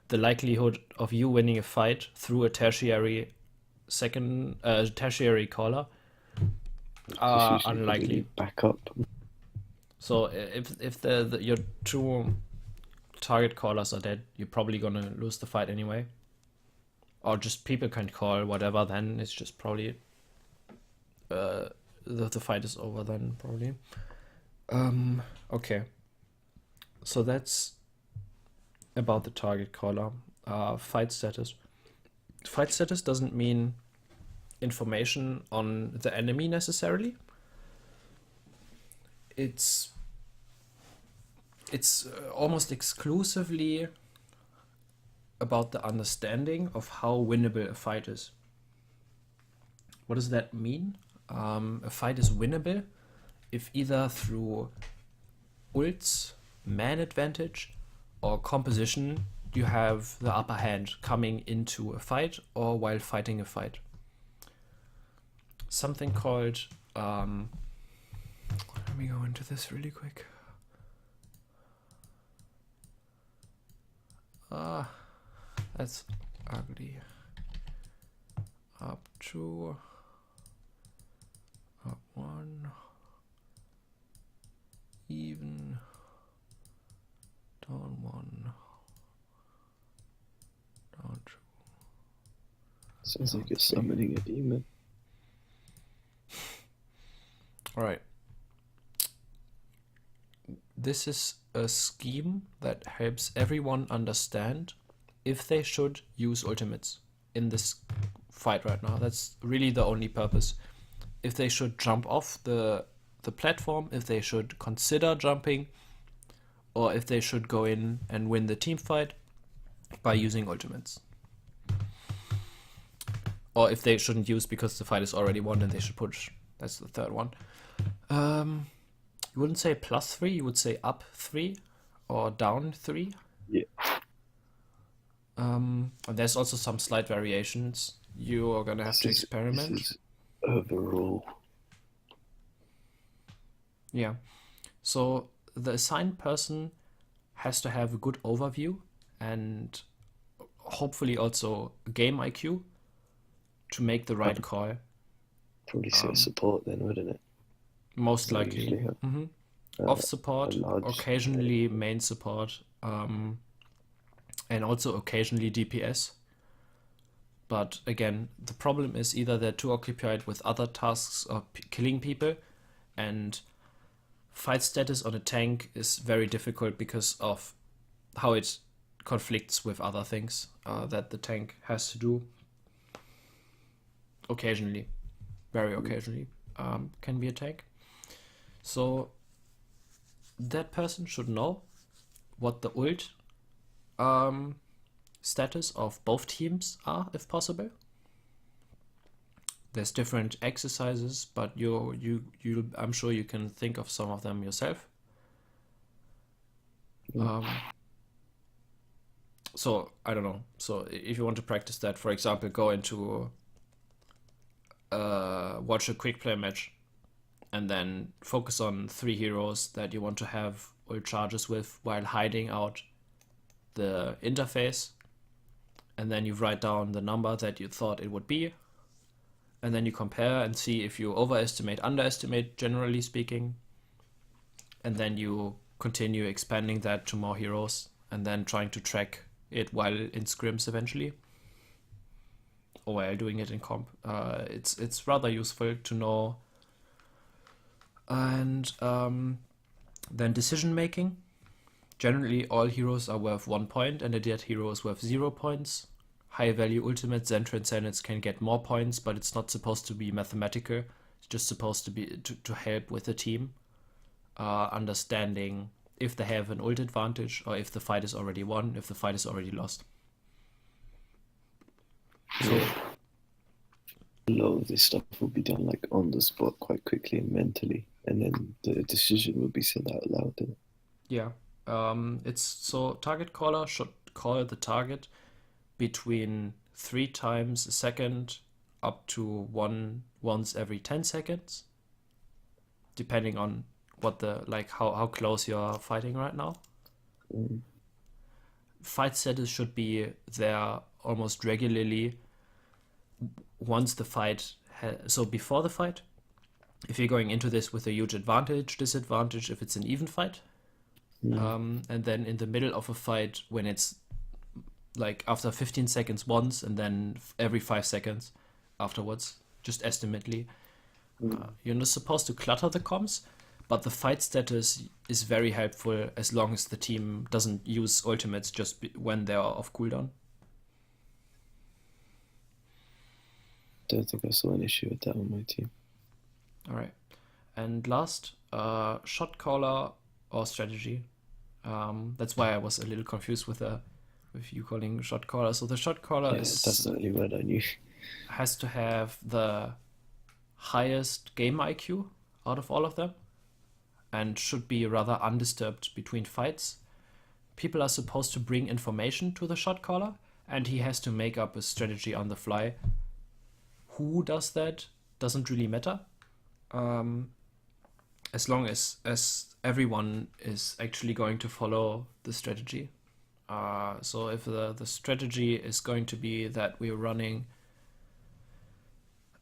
the likelihood of you winning a fight through a tertiary tertiary caller are Just usually unlikely. really back up. So if your two target callers are dead, you're probably gonna lose the fight anyway. Or just people can call whatever, then it's just probably the fight is over then probably. Okay. So that's about the target caller. Fight status. Fight status doesn't mean information on the enemy necessarily. It's almost exclusively about the understanding of how winnable a fight is. What does that mean? A fight is winnable if either through ults, man advantage, or composition you have the upper hand coming into a fight or while fighting a fight. Something called let me go into this really quick. That's ugly. Up 2, up 1, even, down 1, down 2. Sounds like you're summoning a demon. Alright. This is a scheme that helps everyone understand if they should use ultimates in this fight right now. That's really the only purpose. If they should jump off the platform, if they should consider jumping, or if they should go in and win the team fight by using ultimates. Or if they shouldn't use because the fight is already won and they should push. That's the third one. You wouldn't say +3, you would say up 3 or down 3. Yeah. And there's also some slight variations. You are gonna have to experiment. This is overall. Yeah. So the assigned person has to have a good overview and hopefully also game IQ to make the right call. Probably say support then, wouldn't it? Most So likely. usually have, Off support, a large- occasionally main support, and also occasionally DPS. But again, the problem is either they're too occupied with other tasks or killing people, and fight status on a tank is very difficult because of how it conflicts with other things that the tank has to do. Occasionally, very occasionally, can be a tank. So that person should know what the ult status of both teams are, if possible. There's different exercises, but I'm sure you can think of some of them yourself. So I don't know. So if you want to practice that, for example, go into watch a quick play match, and then focus on 3 heroes that you want to have ult charges with while hiding out the interface, and then you write down the number that you thought it would be, and then you compare and see if you overestimate, underestimate, generally speaking, and then you continue expanding that to more heroes, and then trying to track it while in scrims eventually, or while doing it in comp. It's rather useful to know. And then decision making. Generally, all heroes are worth 1 point, and a dead hero is worth 0 points. High value ultimates and transcendents can get more points, but it's not supposed to be mathematical. It's just supposed to be to help with the team, understanding if they have an ult advantage or if the fight is already won, if the fight is already lost. So a lot of this stuff will be done like on the spot quite quickly and mentally, and then the decision will be said out loud. yeah, it's so target caller should call the target between 3 times a second up to once every 10 seconds, depending on what how close you're fighting right now. Fight status should be there almost regularly once the fight so before the fight, if you're going into this with a huge advantage, disadvantage if it's an even fight, and then in the middle of a fight when it's like after 15 seconds once, and then every 5 seconds afterwards, just estimately. You're not supposed to clutter the comms, but the fight status is very helpful as long as the team doesn't use ultimates just when they are off cooldown. Don't think I saw an issue with that on my team. All right. And last, shot caller or strategy. That's why I was a little confused with you calling shot caller. So the shot caller is that's the only word I knew. has to have the highest game IQ out of all of them, and should be rather undisturbed between fights. People are supposed to bring information to the shot caller, and he has to make up a strategy on the fly. Who does that doesn't really matter, as long as everyone is actually going to follow the strategy. So if the strategy is going to be that we're running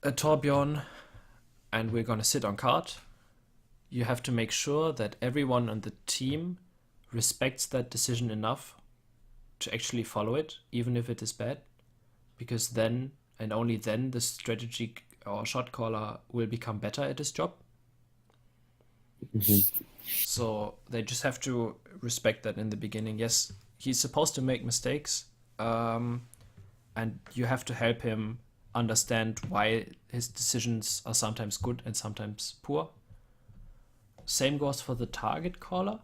a Torbjorn and we're going to sit on card, you have to make sure that everyone on the team respects that decision enough to actually follow it, even if it is bad, because then and only then the strategy or shot caller will become better at his job. So they just have to respect that in the beginning. Yes, he's supposed to make mistakes, and you have to help him understand why his decisions are sometimes good and sometimes poor. Same goes for the target caller,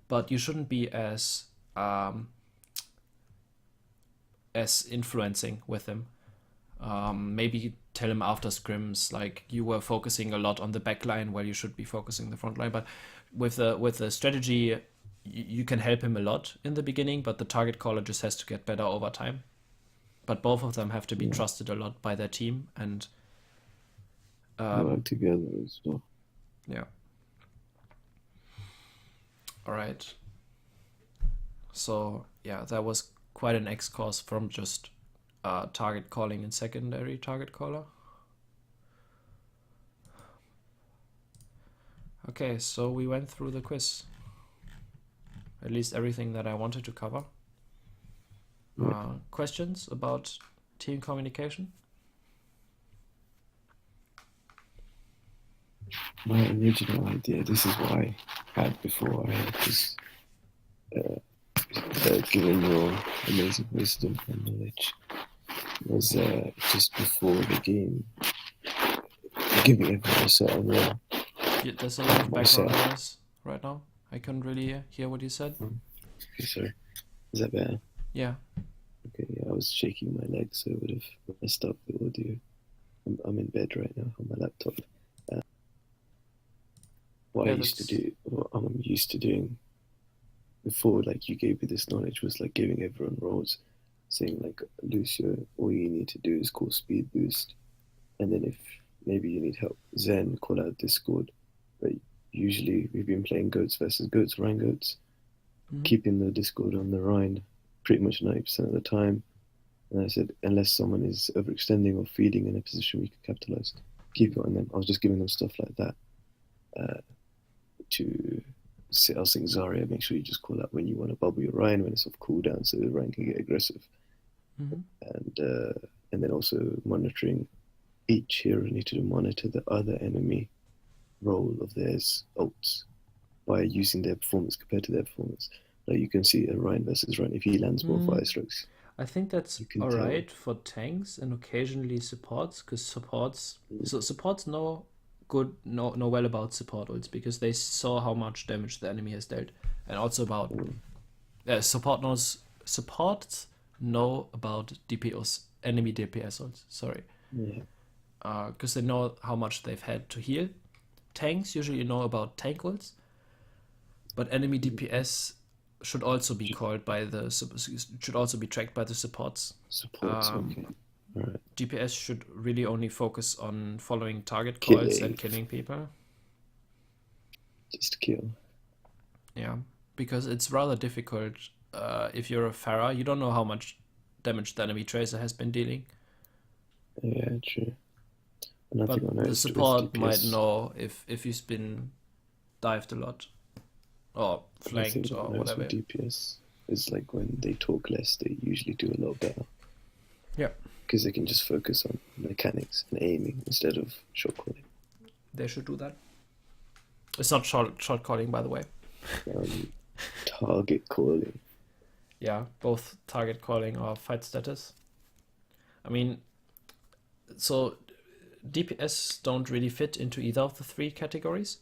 but you shouldn't be as influencing with him. Maybe tell him after scrims, like, you were focusing a lot on the back line while you should be focusing the front line. But with the strategy, you can help him a lot in the beginning, but the target caller just has to get better over time. But both of them have to be trusted a lot by their team and work together as well. Yeah. All right. So yeah, that was quite an X-course from just target calling and secondary target caller. Okay, so we went through the quiz. At least everything that I wanted to cover. Questions about team communication? My original idea, this is what I had before I was given your amazing wisdom and knowledge, was just before the game, giving everyone a certain role. Yeah, there's a lot of background Myself. noise right now. I couldn't really hear what you said. Okay, sorry. Is that better? Yeah. Okay, yeah, I was shaking my legs, so it would have messed up the audio. I'm in bed right now on my laptop. What I Yeah, used to that's. do, what I'm used to doing before, like you gave me this knowledge, was like giving everyone roles, saying like, Lucio, all you need to do is call speed boost, and then if maybe you need help, Zen, call out Discord. But usually we've been playing goats versus goats, Rhine goats, Mhm. keeping the Discord on the Rhine pretty much 90% of the time. And I said, unless someone is overextending or feeding in a position we could capitalize, keep it on them. I was just giving them stuff like that to say, I was saying, Zarya, make sure you just call out when you want to bubble your Rhine when it's off cooldown so the Rhine can get aggressive. Mhm. And then also monitoring each hero needed to monitor the other enemy role of theirs ults by using their performance compared to their performance. Like you can see a Rhine versus Rhine. If he lands more Mm, fire strokes, I think that's you can tell. alright for tanks and occasionally supports, because supports know well about support ults because they saw how much damage the enemy has dealt, and also about supports know about DPS enemy DPS ults. Sorry, Yeah, because they know how much they've had to heal. Tanks usually know about tank ults, but enemy DPS should also be called by should also be tracked by the supports. supports. Okay, all right. DPS should really only focus on following target calls Killing, and killing people. just kill. Yeah, because it's rather difficult if you're a Pharah. You don't know how much damage the enemy tracer has been dealing, Yeah, true. Another but thing I the noticed with support might DPS, know if he's been dived a lot or another thing flanked that or I noticed with whatever. DPS is like when they talk less, they usually do a lot better Yeah, because they can just focus on mechanics and aiming instead of shot calling. they should do that. It's not short calling, by the way. Um, target calling. Yeah, both target calling or fight status. I mean, so DPS don't really fit into either of the three categories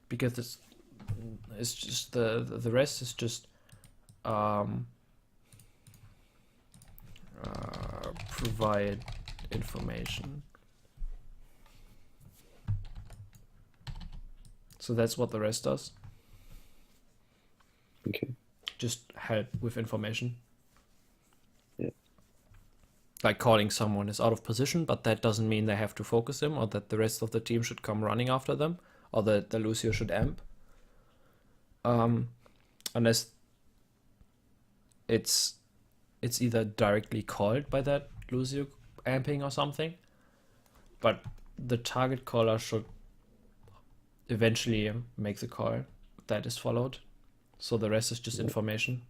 because it's just the rest is just um, provide information. So that's what the rest does. Okay. Just help with information. Yeah. Like calling someone is out of position, but that doesn't mean they have to focus him or that the rest of the team should come running after them or that the Lucio should amp. Unless it's either directly called by that Lucio amping or something. But the target caller should eventually make the call that is followed. So the rest is just information.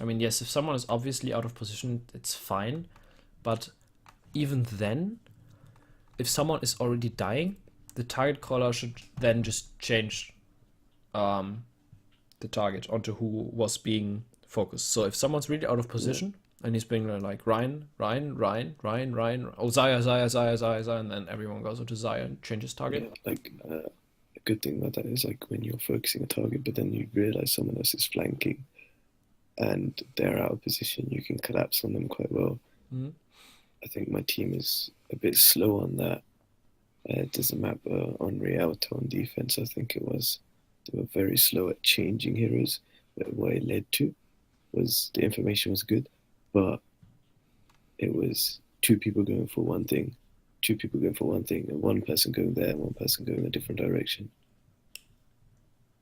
I mean, yes, if someone is obviously out of position, it's fine. But even then, if someone is already dying, the target caller should then just change the target onto who was being focused. So if someone's really out of position and he's being like Ryan, oh Zaya, and then everyone goes into Zaya and changes target. Yeah, like a good thing about that is like when you're focusing a target, but then you realize someone else is flanking and they're out of position, you can collapse on them quite well. Mm-hmm. I think my team is a bit slow on that. There's a map on Rialto on defense, I think it was. They were very slow at changing heroes, but what it led to was the information was good, but it was two people going for one thing, two people going for one thing, and one person going there, one person going a different direction.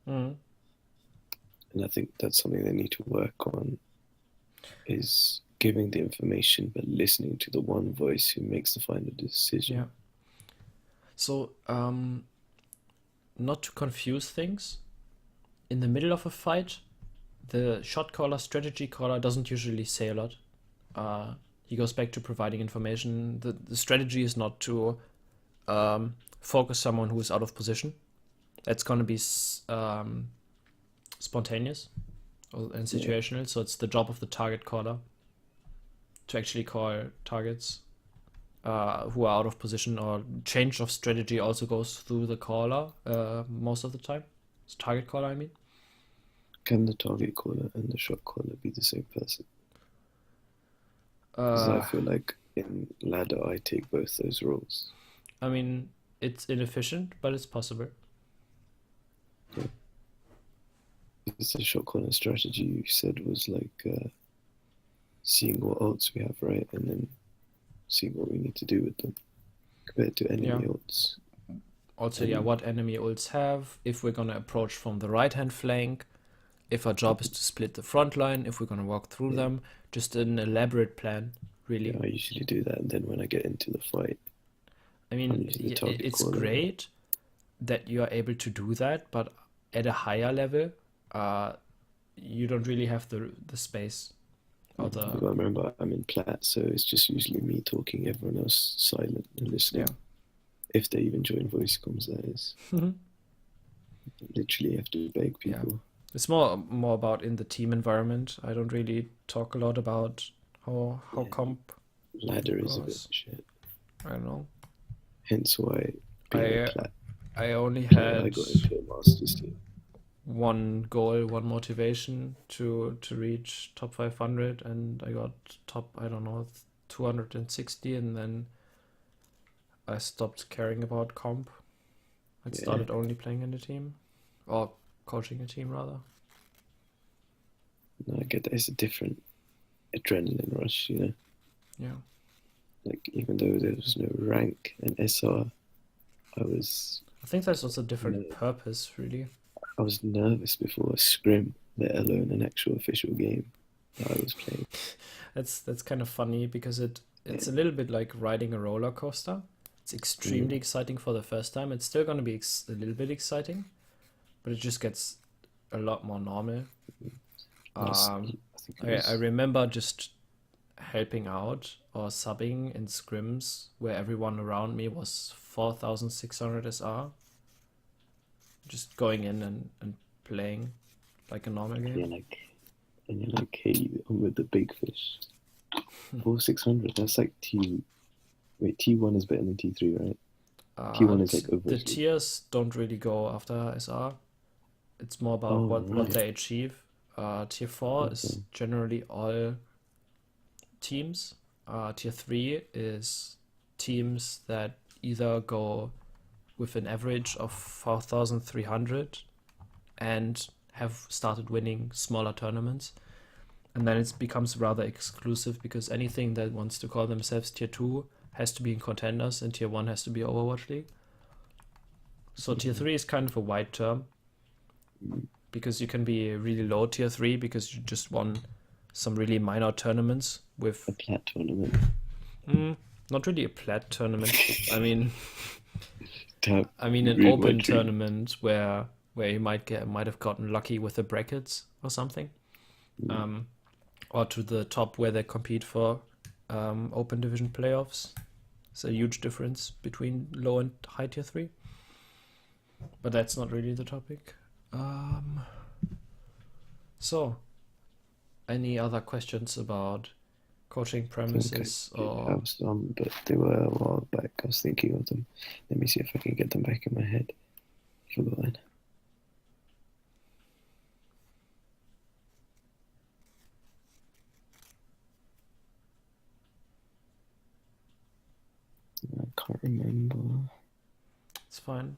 Mm-hmm. And I think that's something they need to work on is giving the information but listening to the one voice who makes the final decision. Yeah. So, not to confuse things, in the middle of a fight, the shot caller, strategy caller doesn't usually say a lot. He goes back to providing information. The strategy is not to focus someone who is out of position. That's going to be spontaneous and situational. So it's the job of the target caller to actually call targets who are out of position, or change of strategy also goes through the caller most of the time. It's target caller, I mean. Can the target caller and the shot caller be the same person? Because I feel like in ladder I take both those roles. I mean, it's inefficient, but it's possible. Yeah. Because the shot caller strategy you said was like seeing what ults we have, right? And then seeing what we need to do with them compared to enemy ults. Also, what enemy ults have, if we're going to approach from the right-hand flank, if our job is to split the front line, if we're going to walk through them, just an elaborate plan, really. Yeah, I usually do that, and then when I get into the fight, I mean, it's great that you are able to do that, but at a higher level, you don't really have the space. Well, remember, I'm in plat, so it's just usually me talking, everyone else silent and listening. Yeah. If they even join voice comms, that is. Literally have to beg people. Yeah. It's more about in the team environment. I don't really talk a lot about how comp ladder is a bit shit. I don't know. Hence why I only had I got into a master's team. One goal, one motivation to reach top 500, and I got top, I don't know, 260, and then I stopped caring about comp. I started only playing in a team, or coaching a team rather. No, I get that. It's a different adrenaline rush, you know? Yeah. Like, even though there was no rank and SR, I think there's also a different purpose, really. I was nervous before a scrim, let alone an actual official game that I was playing. That's kind of funny, because it's a little bit like riding a roller coaster. It's extremely exciting for the first time. It's still going to be a little bit exciting, but it just gets a lot more normal. I remember just helping out or subbing in scrims where everyone around me was 4,600 SR. Just going in and playing like a normal game. And you're like, hey, I'm with the big fish. 4,600, that's like Wait, T1 is better than T3, right? T1 is like Overwatch. The tiers don't really go after SR. It's more about what they achieve. Tier 4 is generally all teams. Tier 3 is teams that either go with an average of 4,300 and have started winning smaller tournaments. And then it becomes rather exclusive, because anything that wants to call themselves Tier 2 has to be in Contenders, and Tier 1 has to be Overwatch League. So Tier 3 is kind of a wide term, because you can be really low Tier 3 because you just won some really minor tournaments with... A plat tournament. Not really a plat tournament. I mean an open tournament where you might have gotten lucky with the brackets or something. Or to the top where they compete for open division playoffs. It's a huge difference between low and high Tier 3. But that's not really the topic. So, any other questions about coaching premises? I have some, but they were a while back. I was thinking of them. Let me see if I can get them back in my head. Forgotten. I can't remember. It's fine.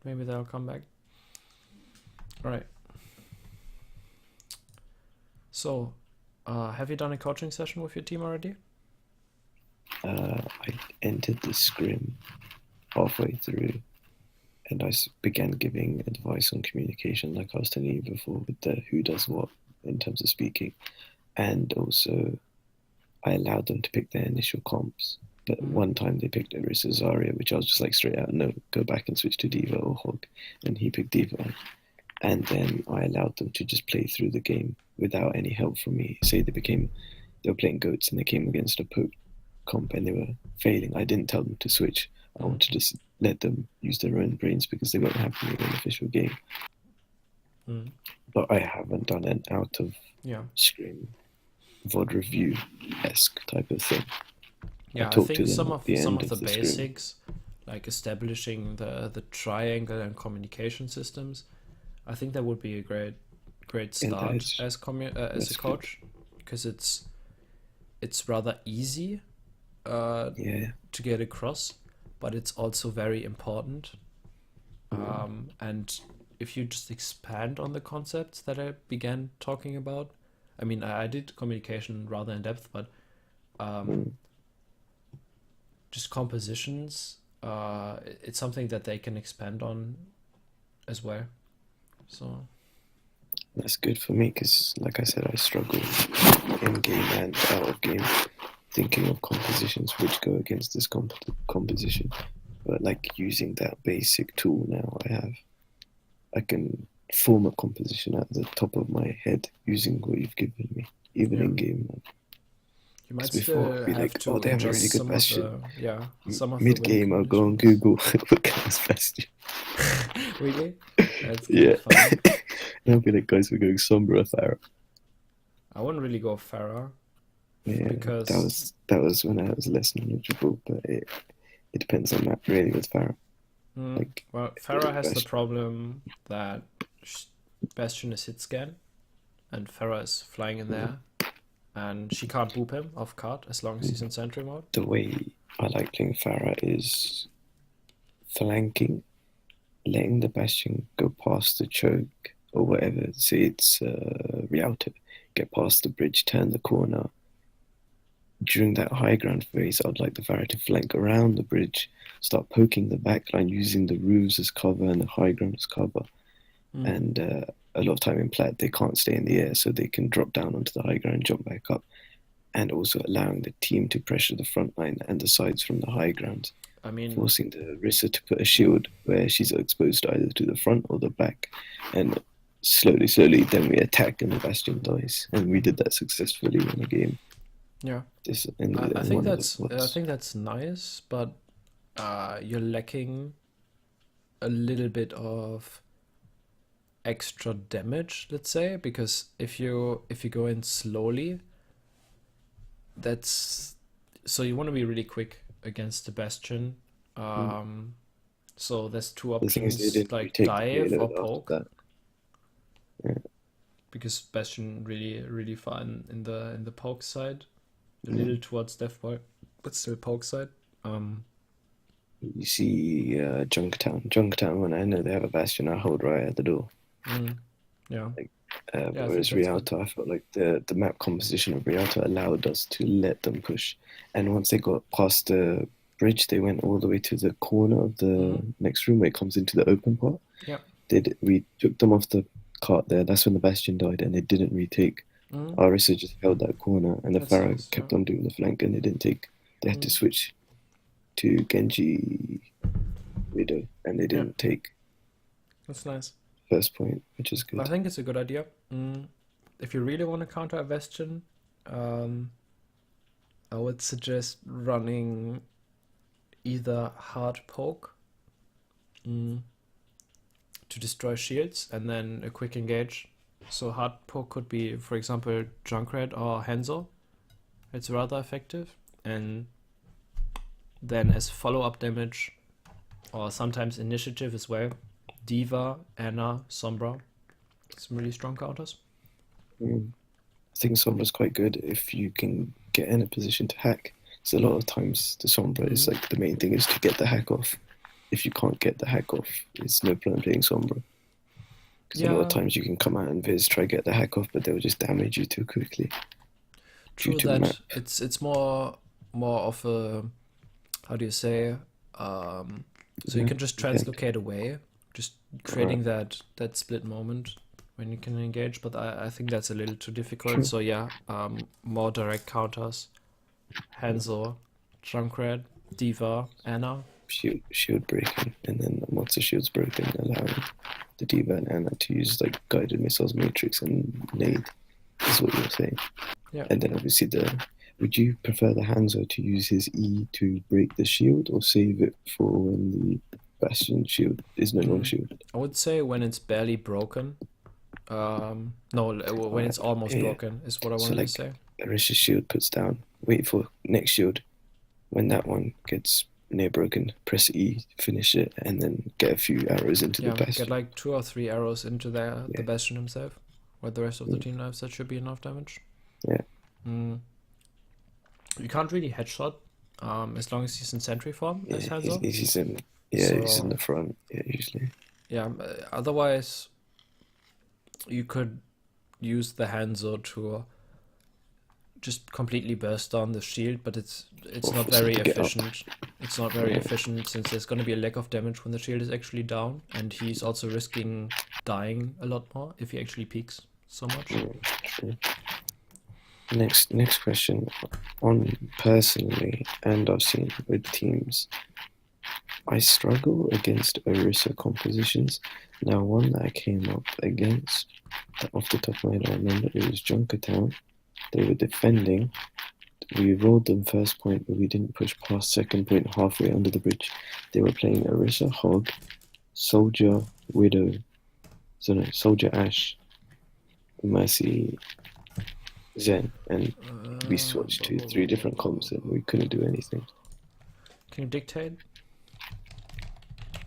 Maybe they'll come back. All right. So, have you done a coaching session with your team already? I entered the scrim halfway through, and I began giving advice on communication, like I was telling you before, with the who does what in terms of speaking. And also, I allowed them to pick their initial comps. But one time they picked Orisa Zarya, which I was just like straight out, no, go back and switch to Diva or Hog. And he picked Diva. And then I allowed them to just play through the game without any help from me. Say they were playing Goats and they came against a poke comp and they were failing. I didn't tell them to switch. I want to just let them use their own brains because they won't have me in an official game. Mm. But I haven't done an out of Yeah. screen VOD review esque type of thing. Yeah, I talked think to them some at of the some end of the of the screen. basics, like establishing the triangle and communication systems, I think that would be a great start as a coach, because it's rather easy to get across, but it's also very important. And if you just expand on the concepts that I began talking about, I mean, I did communication rather in depth, but just compositions, it's something that they can expand on as well. So that's good for me because, like I said, I struggle in game and out of game thinking of compositions which go against this composition. But like using that basic tool now I can form a composition at the top of my head using what you've given me, even in game. you might before still I'd be have like, to oh, they have a adjust really good some of bastion. the Mid win game, I'll go on conditions. Google what kind of bastion. Really? That's kind Yeah. of funny. And I'll be like, guys, we're going Sombra Pharaoh. I wouldn't really go Farah Yeah, because that was when I was less knowledgeable, but it depends on that really with Pharaoh. Like, well, if there's a Farah has the bastion, problem that Bastion is hit scan, and Farah is flying in there, and she can't boop him off card as long as he's in sentry mode. the way I like playing Pharaoh is flanking, letting the bastion go past the choke or whatever. Say it's Rialto, get past the bridge, turn the corner. During that high ground phase, I'd like the Pharaoh to flank around the bridge, start poking the backline, using the roofs as cover and the high ground as cover. And a lot of time in Plat, they can't stay in the air, so they can drop down onto the high ground, jump back up, and also allowing the team to pressure the front line and the sides from the high ground. I mean, forcing the Rissa to put a shield where she's exposed either to the front or the back, and slowly, then we attack and the Bastion dies, and we did that successfully in the game. yeah, I think that's nice, but you're lacking a little bit of extra damage, let's say, because if you go in slowly, that's so you want to be really quick against the Bastion. So there's two options, like dive or poke. Yeah. Because Bastion really far in the poke side, a little towards Death Boy, but still poke side. You see Junktown, when I know they have a Bastion, I hold right at the door. Yeah. Whereas Rialto, I felt like the map composition of Rialto allowed us to let them push. And once they got past the bridge, they went all the way to the corner of the next room where it comes into the open part. Yeah. We took them off the cart there. That's when the Bastion died, and they didn't retake. Arisa just held that corner, and the Pharaoh kept on doing the flank, and they didn't take. They had to switch to Genji Widow, and they didn't take. That's nice. First point, which is good. I think it's a good idea. If you really want to counter a Bastion, I would suggest running either hard poke to destroy shields and then a quick engage. So hard poke could be, for example, Junkrat or Hanzo. It's rather effective. And then as follow-up damage, or sometimes initiative as well, Diva, Anna, Sombra. Some really strong counters. I think Sombra's quite good if you can get in a position to hack. So a lot of times the Sombra is like the main thing is to get the hack off. If you can't get the hack off, it's no point playing Sombra. Because a lot of times you can come out and Viz try to get the hack off, but they'll just damage you too quickly. True that. It's more of a, how do you say, so you can just translocate away, just creating that split moment when you can engage, but I think that's a little too difficult. True. So yeah, more direct counters. Hanzo, Junkrat, Diva, Anna. Shield breaking, and then once the shield's broken, allowing the Diva and Anna to use like guided missiles, matrix, and nade is what you're saying. Yeah. And then obviously Would you prefer the Hanzo to use his E to break the shield or save it for when the Bastion shield is no longer shielded? I would say when it's barely broken. No, when it's almost yeah. broken is what I So wanted to like say. Arisha's shield puts down, wait for next shield. When that one gets near broken, press E, finish it, and then get a few arrows into the Yeah, get Bastion. like 2 or 3 arrows into the Yeah. Bastion himself. With the rest of the team knives, that should be enough damage. Yeah. You can't really headshot as long as he's in sentry form as Hanzo. He's in. Yeah, So- he's in the front. Yeah, usually. Yeah, otherwise you could use the Hanzo to just completely burst down the shield, but it's Or not force him very to get up. efficient. It's not very efficient since there's going to be a lack of damage when the shield is actually down, and he's also risking dying a lot more if he actually peeks so much. True. Next question. On personally, and I've seen with teams, I struggle against Orisa compositions. Now, one that I came up against, that off the top of my head I remember, it was Junkertown. They were defending. We rolled them first point, but we didn't push past second point halfway under the bridge. They were playing Orisa, Hog, Soldier, Widow, Soldier, Ash, Mercy, Zen, and we switched to 3 different comps and we couldn't do anything. Can you dictate?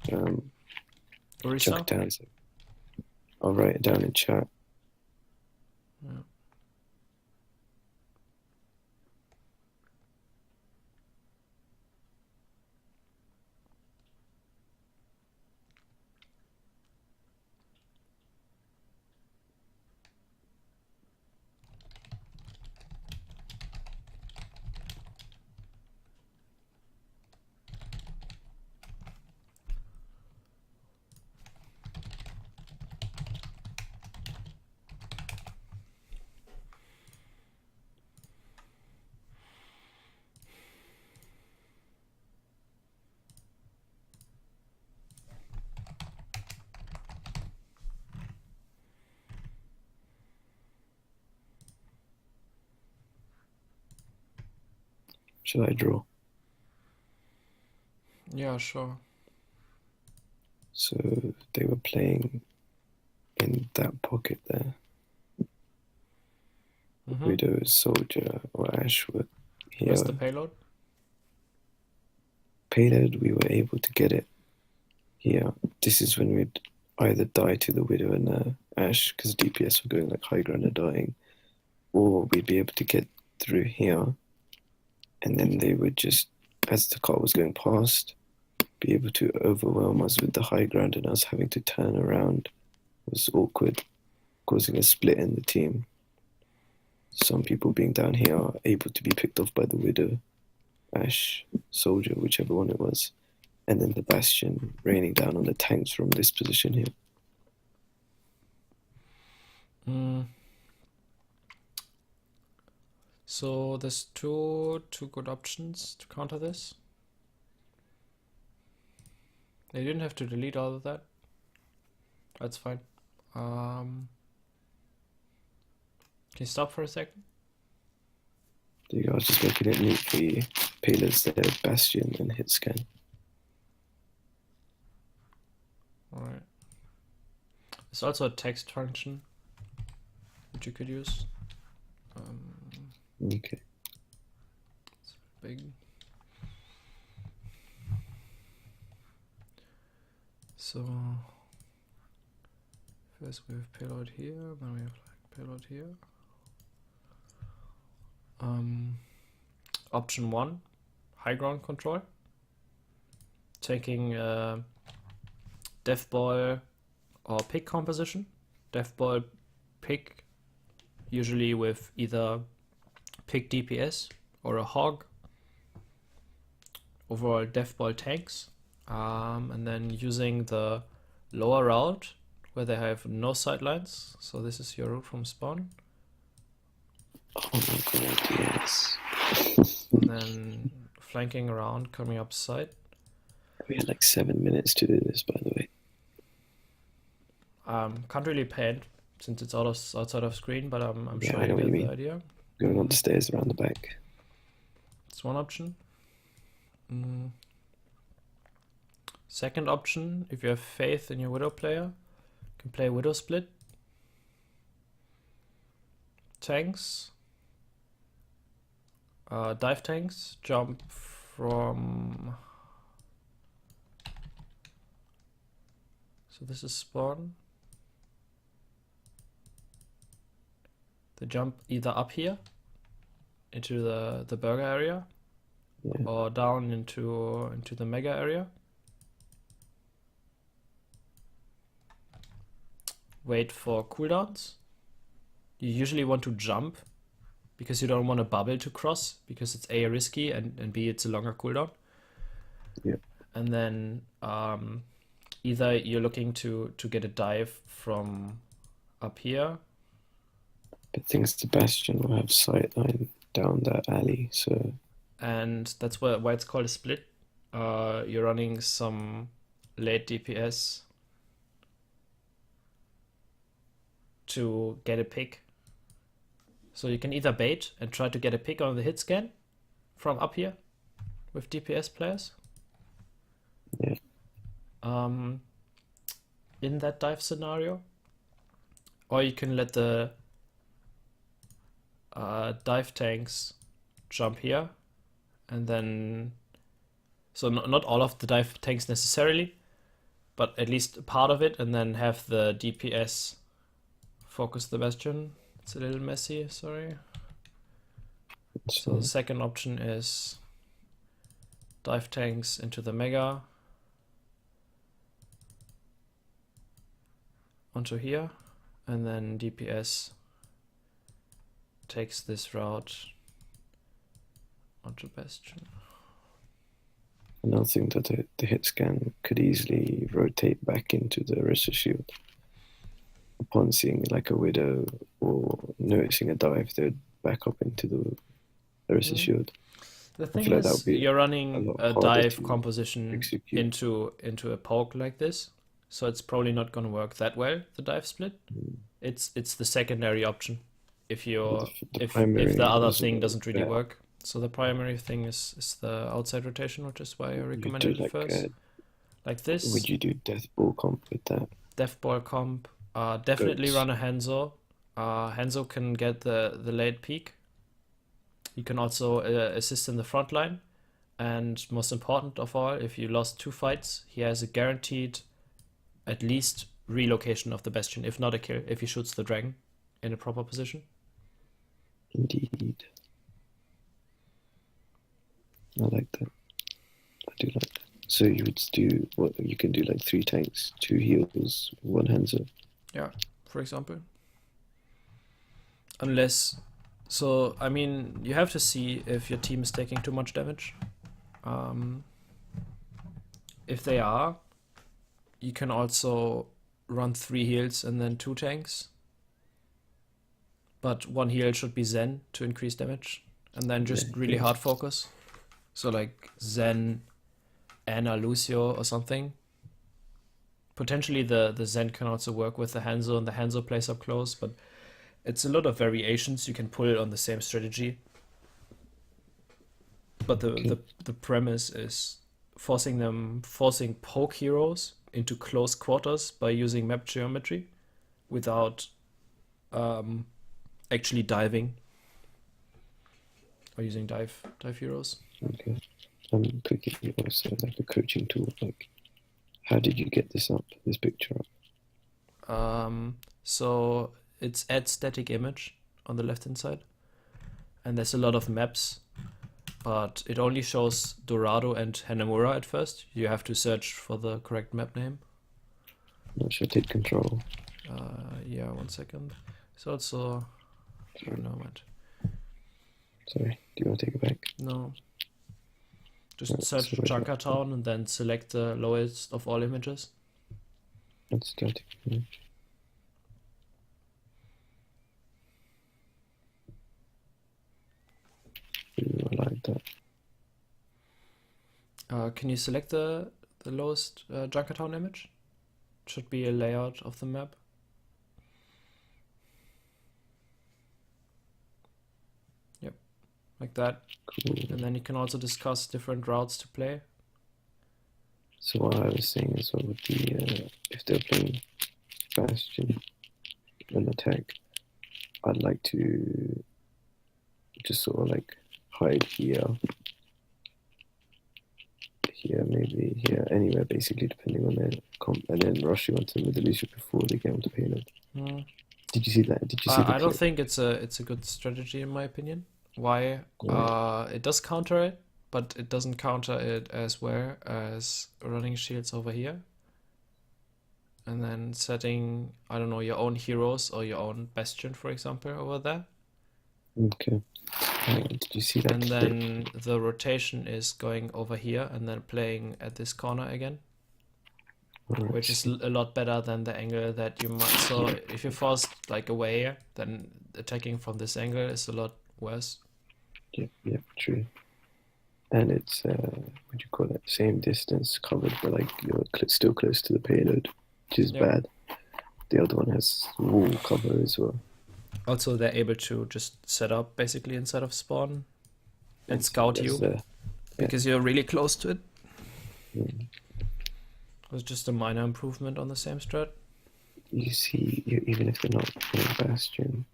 Orisa? Junkertown. I'll write it down in chat. Yeah. Should I draw? Yeah, sure. So they were playing in that pocket there. Widow, Soldier, or Ash were here. Where's the payload? Payload, we were able to get it here. This is when we'd either die to the Widow and Ash, because DPS were going like high ground and dying, or we'd be able to get through here, and then they would just, as the car was going past, be able to overwhelm us with the high ground, and us having to turn around was awkward, causing a split in the team. Some people being down here are able to be picked off by the Widow, Ash, Soldier, whichever one it was, and then the Bastion raining down on the tanks from this position here. So there's two good options to counter this. They didn't have to delete all of that. That's fine. Can you stop for a second? There you go, I was just making it neat for you. Payloads there, Bastion, and hit scan. Alright. There's also a text function which you could use. Okay. It's big. So first we have payload here, then we have like payload here. Option 1, high ground control. Taking death ball or pick composition. Death ball pick, usually with either pick DPS or a hog. Overall death ball tanks. And then using the lower route where they have no sidelines. So this is your route from spawn. Oh my god, yes. And then flanking around, coming up side. We had like 7 minutes to do this, by the way. Can't really paint since it's outside of screen, but I'm Yeah, sure I know you what get you the mean. idea. Going on the stairs around the back. That's one option. Second option, if you have faith in your Widow player, you can play Widow Split. Tanks. Dive tanks, jump from... So this is spawn. They jump either up here into the burger area, Yeah. or down into the mega area. Wait for cooldowns. You usually want to jump because you don't want a bubble to cross, because it's A, risky, and B, it's a longer cooldown. Yeah. And then either you're looking to get a dive from up here. I think Sebastian will have sightline down that alley, so And that's why it's called a split. You're running some late DPS to get a pick. So you can either bait and try to get a pick on the hit scan from up here with DPS players. yeah. In that dive scenario. Or you can let the dive tanks jump here, and then, so not all of the dive tanks necessarily, but at least part of it, and then have the DPS focus the bastion. It's a little messy, sorry. So the second option is dive tanks into the mega onto here, and then DPS takes this route onto bastion. Another thing that the hit scan could easily rotate back into the Orisa shield. Upon seeing like a Widow or noticing a dive, they'd back up into the Orisa shield. The thing feel like that is, would be you're running lot a harder dive to composition execute. into a poke like this, so it's probably not going to work that well, the dive split. It's the secondary option if you're if the other thing doesn't really work. So the primary thing is the outside rotation, which is why I recommended it first. Like this. Would you do Death Ball comp with that? Death Ball comp. Definitely run a Hanzo. Hanzo can get the late peak. You can also assist in the front line. And most important of all, if you lost 2 fights, he has a guaranteed at least relocation of the Bastion, if not a kill, if he shoots the dragon in a proper position. Indeed. I like that. I do like that. So you would do what you can do, like 3 tanks, 2 heals, 1 Hanzo. Yeah, for example. Unless, so I mean, you have to see if your team is taking too much damage. If they are, you can also run 3 heals and then 2 tanks. But 1 heal should be Zen to increase damage, and then just really hard focus. So like Zen, Ana, Lucio or something. Potentially the Zen can also work with the Hanzo, and the Hanzo plays up close, but it's a lot of variations you can pull on the same strategy. But the premise is forcing poke heroes into close quarters by using map geometry without actually diving or using dive heroes. Okay. I'm clicking also like a coaching tool. Like, how did you get this picture up? So it's add static image on the left hand side, and there's a lot of maps, but it only shows Dorado and Hanamura at first. You have to search for the correct map name. Not sure, take control. Yeah, 1 second. So also, no, what? Sorry, do you want to take it back? No. Just search Junkertown and then select the lowest of all images. That's static image. Ooh, I like that. Can you select the lowest Junkertown image? It should be a layout of the map. Yep. like that. Cool. And then you can also discuss different routes to play. So what I was saying is, what would the if they're playing Bastion and attack, I'd like to just sort of like hide here, maybe here, anywhere basically, depending on their comp, and then rush you onto them with the Lucio before they get onto payload. Hmm. Did you see that? Did you see the I don't clip? think it's a good strategy in my opinion. Why? Right. It does counter it, but it doesn't counter it as well as running shields over here. And then setting, I don't know, your own heroes or your own Bastion, for example, over there. Okay. Did you see that And clip? then the rotation is going over here and then playing at this corner again, Alright, which is a lot better than the angle that you might. So if you're forced like away, then attacking from this angle is a lot worse. Yep, true. And it's what do you call it? Same distance covered, but like you're still close to the payload, which is Yep. bad. The other one has wall cover as well. Also, they're able to just set up basically inside of spawn and scout That's you there. because you're really close to it. Mm. It was just a minor improvement on the same strat. You see, even if they're not playing Bastion,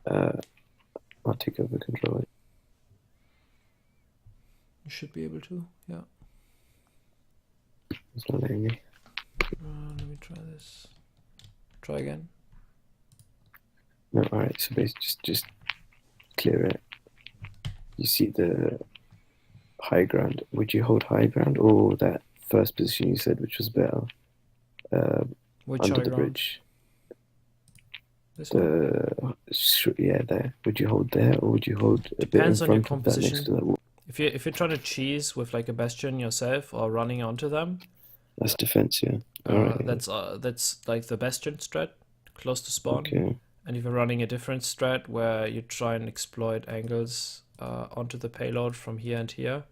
I'll take over control. You should be able to, yeah. It's not letting me. Let me try this. Try again. No, alright, so basically just clear it. You see the high ground. Would you hold high ground or that first position you said, which was better? Which Under high the ground? bridge. This one? Yeah, there. Would you hold there or would you hold a bit in Depends on your front of that next composition. to that wall? If you're trying to cheese with like a Bastion yourself or running onto them, That's defense, yeah. Alright. that's like the Bastion strat, close to spawn. Okay. And if you're running a different strat where you try and exploit angles onto the payload from here and here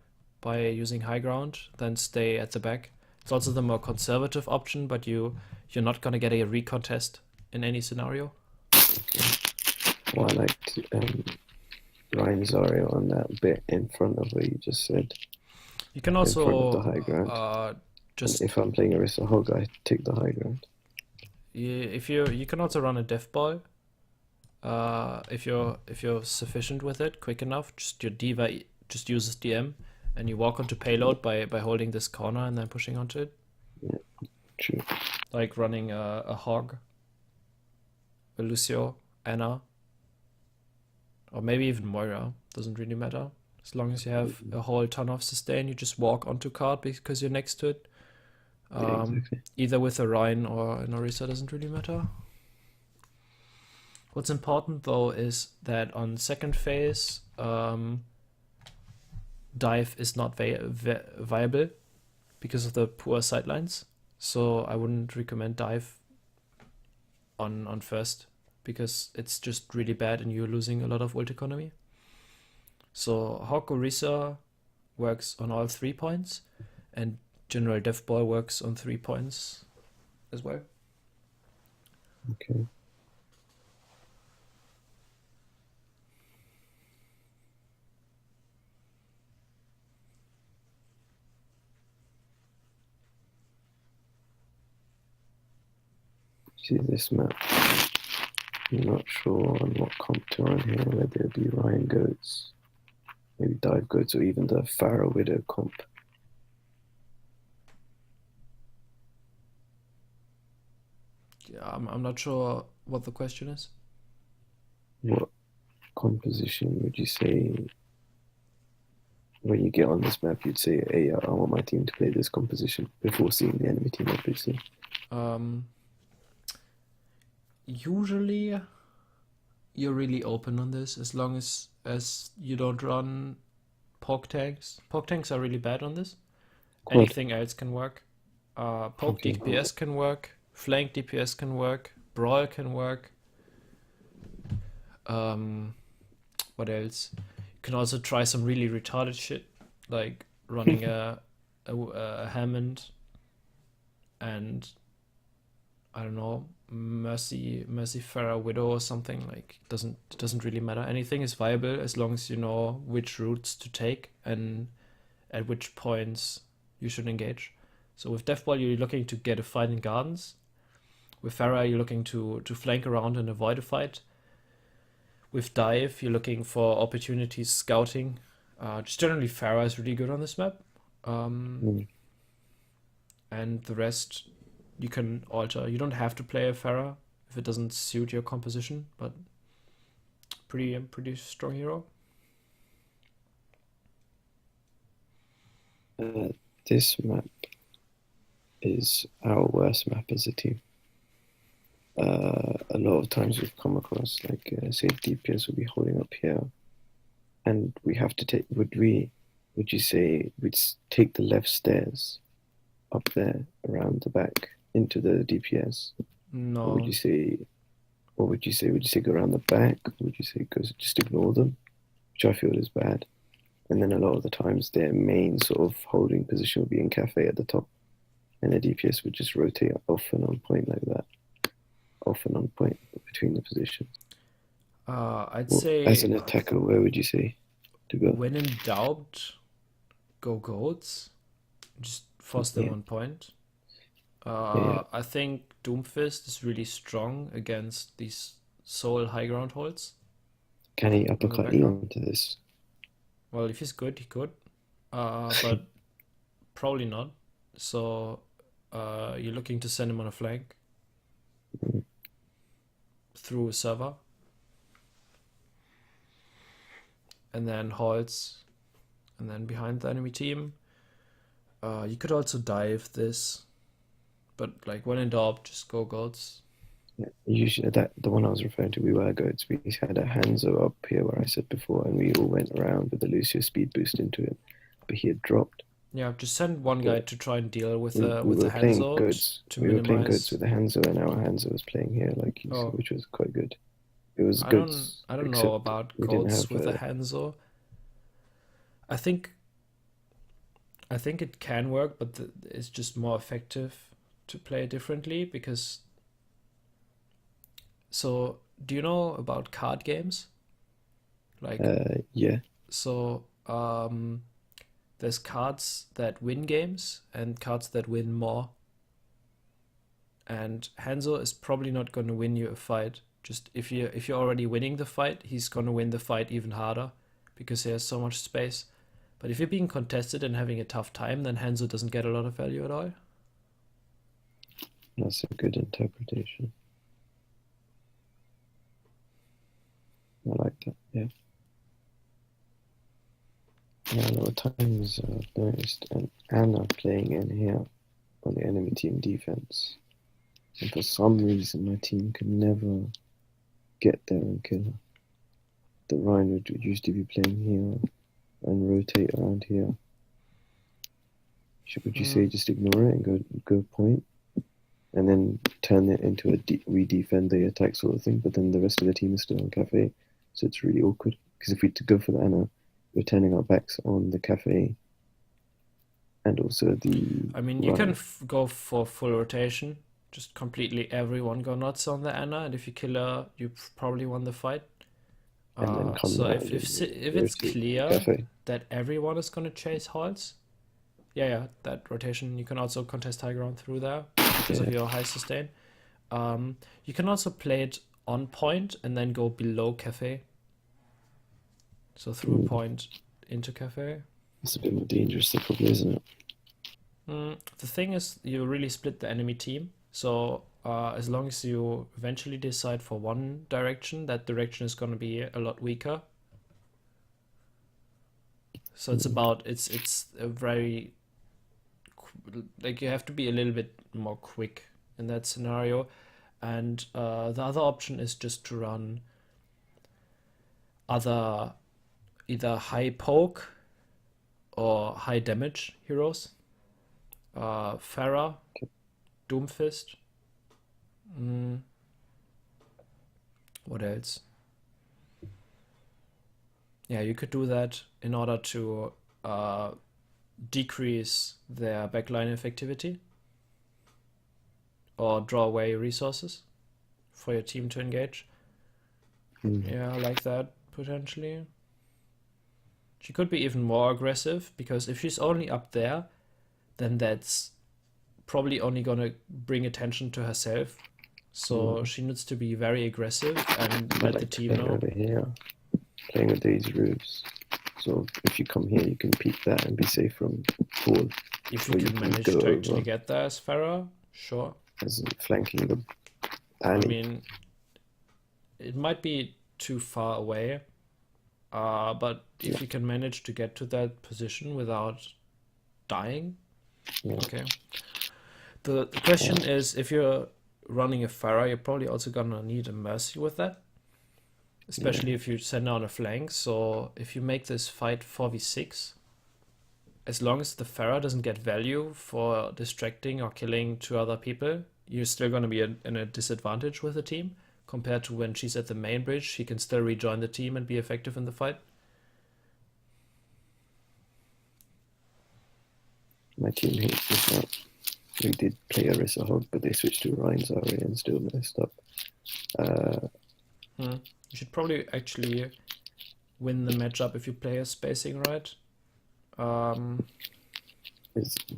by using high ground, then stay at the back. It's also the more conservative option, but you're not gonna get a recontest in any scenario. Well, I liked Ryan Zario on that bit in front of where you just said. You can In front of the also high ground. just And if I'm playing Orisa Hog, I take the high ground. you can also run a death ball. If you're sufficient with it, quick enough, just your diva just uses DM, and you walk onto payload by holding this corner and then pushing onto it. Yeah, true. Like running a hog, a Lucio, Anna, or maybe even Moira. Doesn't really matter. As long as you have a whole ton of sustain, you just walk onto card because you're next to it. Yeah, exactly. Either with a Rhine or an Orisa doesn't really matter. What's important though is that on second phase, dive is not viable because of the poor sidelines. So I wouldn't recommend dive on first because it's just really bad and you're losing a lot of ult economy. So Hawk Orisa works on all 3 points, and General Death Ball works on 3 points as well. Okay. See this map. I'm not sure on what comp to run here, whether it be Ryan Goats, maybe Dive Goats, or even the Pharaoh Widow comp. Yeah, I'm not sure what the question is. What composition would you say when you get on this map? You'd say, "Hey, I want my team to play this composition," before seeing the enemy team, obviously. Usually, you're really open on this as long as you don't run poke tanks. Poke tanks are really bad on this. Quad. Anything else can work. Poke Okay. DPS can work. Flank DPS can work. Brawl can work. What else? You can also try some really retarded shit, like running a Hammond and I don't know, Mercy Farah Widow or something. Like it doesn't really matter. Anything is viable as long as you know which routes to take and at which points you should engage. So with Deathball, you're looking to get a fight in gardens. With Farah, you're looking to flank around and avoid a fight. With Dive, you're looking for opportunities scouting. Just generally, Farah is really good on this map. Mm. And the rest you can alter. You don't have to play a Farah if it doesn't suit your composition, but pretty strong hero. This map is our worst map as a team. A lot of times we've come across like say DPS will be holding up here, and we have to take. Would you say we'd take the left stairs up there around the back into the DPS? Or No, would you say? What would you say? Would you say go around the back? Would you say go just ignore them? Which I feel is bad. And then a lot of the times their main sort of holding position would be in cafe at the top, and the DPS would just rotate off and on point like that, off and on point between the positions. I'd Well, say as an attacker, where would you say to go? when in doubt, go goats. Just force them Yeah, on point. yeah. I think Doomfist is really strong against these soul high ground holds Can he on the uppercut background. Eon to this? Well, if he's good, he could. But probably not. So you're looking to send him on a flank through a server, and then halts, and then behind the enemy team. You could also dive this, but like when in doubt, just go goats. Yeah. Usually, the one I was referring to, we were goats. We had a Hanzo up here where I said before, and we all went around with the Lucio speed boost into him, but he had dropped. Yeah, just send one guy But to try and deal with we, the we were playing Hanzo goats. to We were playing goats minimize. with the Hanzo, and our Hanzo was playing here, like you said, Oh, which was quite good. It was I don't goods, I don't know except about we didn't goats have. with the Hanzo. I think I think it can work, but it's just more effective to play differently because. So, do you know about card games? Like, Yeah, so there's cards that win games and cards that win more. And Hanzo is probably not going to win you a fight. Just if you're already winning the fight, he's going to win the fight even harder because he has so much space. But if you're being contested and having a tough time, then Hanzo doesn't get a lot of value at all. that's a good interpretation. I like that. Yeah. Yeah, a lot of times I've noticed an Anna playing in here on the enemy team defense, and for some reason my team could never get there and kill her. The Rhine would usually be playing here and rotate around here. Would you say just ignore it and go point, and then turn it into we defend, they attack sort of thing? But then the rest of the team is still on cafe, so it's really awkward. Because if we go for the Anna, we're turning our backs on the cafe and also the I mean, you can Rhine. go for full rotation, just completely everyone go nuts on the Anna, and if you kill her, you probably won the fight. And then come So around if and it's rotate clear cafe. that everyone is gonna chase halts, yeah, that rotation. You can also contest high ground through there because of Yeah. your high sustain. You can also play it on point and then go below cafe. So through Mm, point into cafe. it's a bit more dangerous, probably, isn't it? The thing is, you really split the enemy team. So as long as you eventually decide for one direction, that direction is going to be a lot weaker. So it's a very like you have to be a little bit more quick in that scenario. And the other option is just to run other either high poke or high damage heroes. Farah, Doomfist. What else? Yeah, you could do that in order to decrease their backline effectivity. or draw away resources for your team to engage. Mm. Yeah, I like that potentially. She could be even more aggressive, because if she's only up there, then that's probably only gonna bring attention to herself. So she needs to be very aggressive and I let the like to team play know. over here, playing with these roofs. So if you come here, you can peek that and be safe from pool. If Or you you can can manage go to actually over. get there as Farah, sure. As in flanking the I alley. mean, it might be too far away, but if you can manage to get to that position without dying, Yeah. okay. The question is, if you're running a Farah, you're probably also gonna need a Mercy with that, especially if you send down a flank. So if you make this fight 4v6, as long as the Farah doesn't get value for distracting or killing two other people, you're still gonna be in a disadvantage with the team compared to when she's at the main bridge. She can still rejoin the team and be effective in the fight. My team hates this map. We did play Orisa Hog, but they switched to Ryan's Aria and still messed up. You should probably actually win the matchup if you play a spacing right.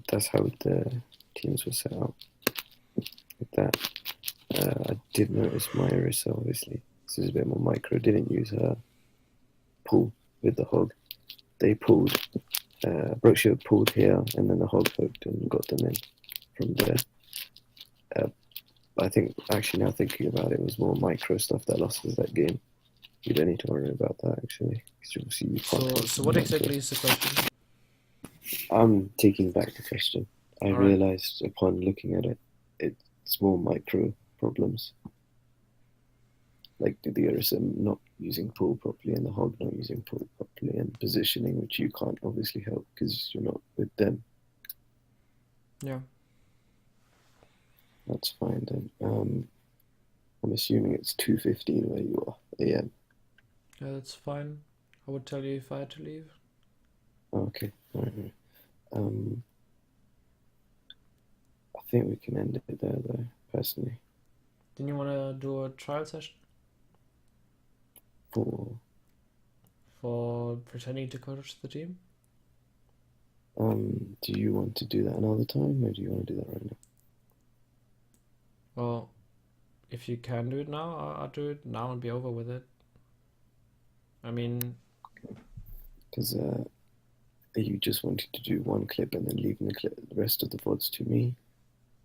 That's how the teams were set up. With that, I did notice my Orisa, obviously. This is a bit more micro. Didn't use her pull with the Hog. They pulled. Brookshire pulled here, and then the Hog hooked and got them in from there. I think, actually, now thinking about it, was more micro stuff that lost us that game. You don't need to worry about that, actually. Obviously you can't So what exactly is the question? I'm taking back the question. I All right. realized upon looking at it, it's more micro problems. Like the Orisa not using pull properly and the Hog not using pull properly and positioning, which you can't obviously help because you're not with them. Yeah. That's fine then. I'm assuming it's 2:15 where you are, AM. Yeah, that's fine. I would tell you if I had to leave. Okay. All right. I think we can end it there, though, personally. Didn't you want to do a trial session for pretending to coach the team? Do you want to do that another time, or do you want to do that right now? Well, if you can do it now, I'll do it now and be over with it. I mean, Because you just wanted to do one clip and then leaving the rest of the VODs to me,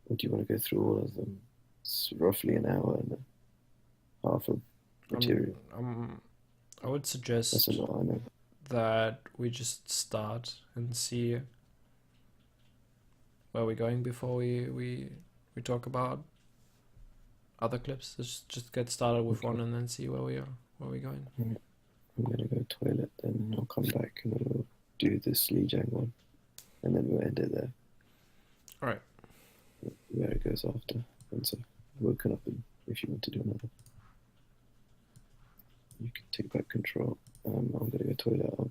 or do you want to go through all of them? It's roughly an hour and a half of material. I would suggest That's a lot, I know. that we just start and see where we're going before we talk about other clips. Let's just get started with one and then see where we're going. I'm gonna go toilet, then I'll come back and we'll do this Lee Jang one, and then we'll end it there. All right. Where it goes after. Once I've woken up, and if you want to do another, you can take back control. I'm gonna go toilet. I'll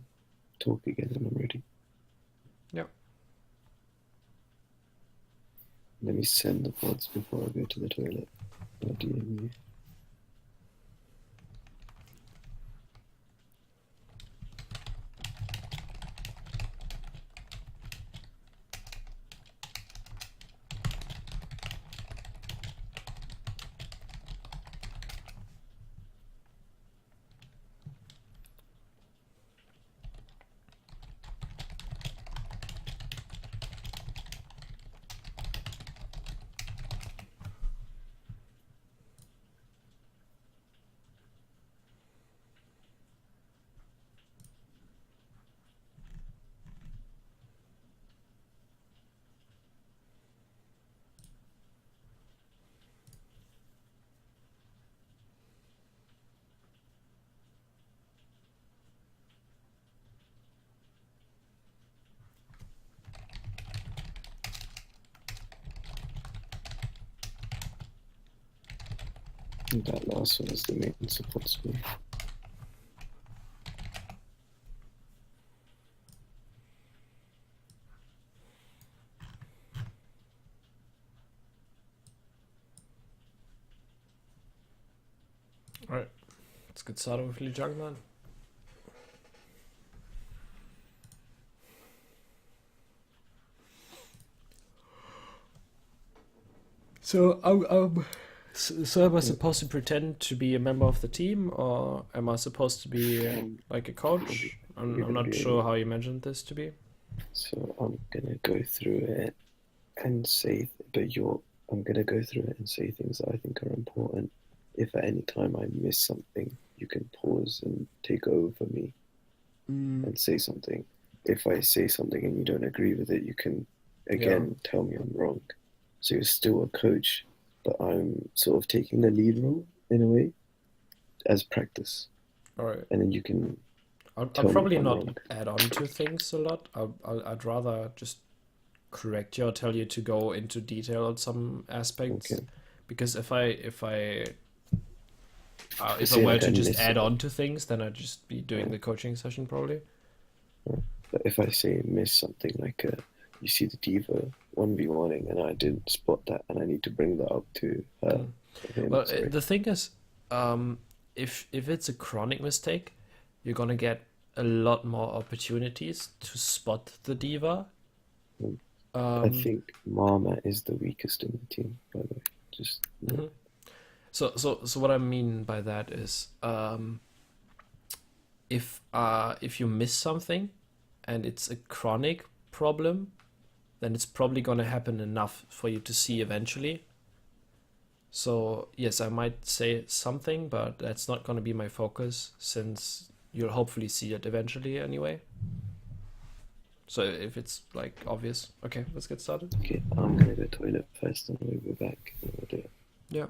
talk again when I'm ready. Yep. Let me send the VODs before I go to the toilet. I'll DM you. And that last one is the main support screen. get started with Lee Jung, man. So am I supposed to pretend to be a member of the team, or am I supposed to be like a coach? I'm not sure how you mentioned this to be. So I'm gonna go through it and say, I'm gonna go through it and say things that I think are important. If at any time I miss something, you can pause and take over me and say something. If I say something and you don't agree with it, you can again tell me I'm wrong. So you're still a coach, but I'm sort of taking the lead role in a way as practice. All right. And then you can I'll tell me if probably I'm not wrong. add on to things a lot. I'd rather just correct you or tell you to go into detail on some aspects. Okay. Because if I Say were like to I just miss add it. on to things, then I'd just be doing the coaching session probably. But if I say miss something like you see the diva 1v1ing and I didn't spot that and I need to bring that up to her or him, Well, sorry. the thing is, if it's a chronic mistake, you're gonna get a lot more opportunities to spot the diva. I think Mama is the weakest in the team, by the way. Just So what I mean by that is, if you miss something, and it's a chronic problem, then it's probably gonna happen enough for you to see eventually. So yes, I might say something, but that's not gonna be my focus since you'll hopefully see it eventually anyway. So if it's like obvious, okay, let's get started. okay, I'm gonna go toilet first and we'll be back and we'll do it. Yeah.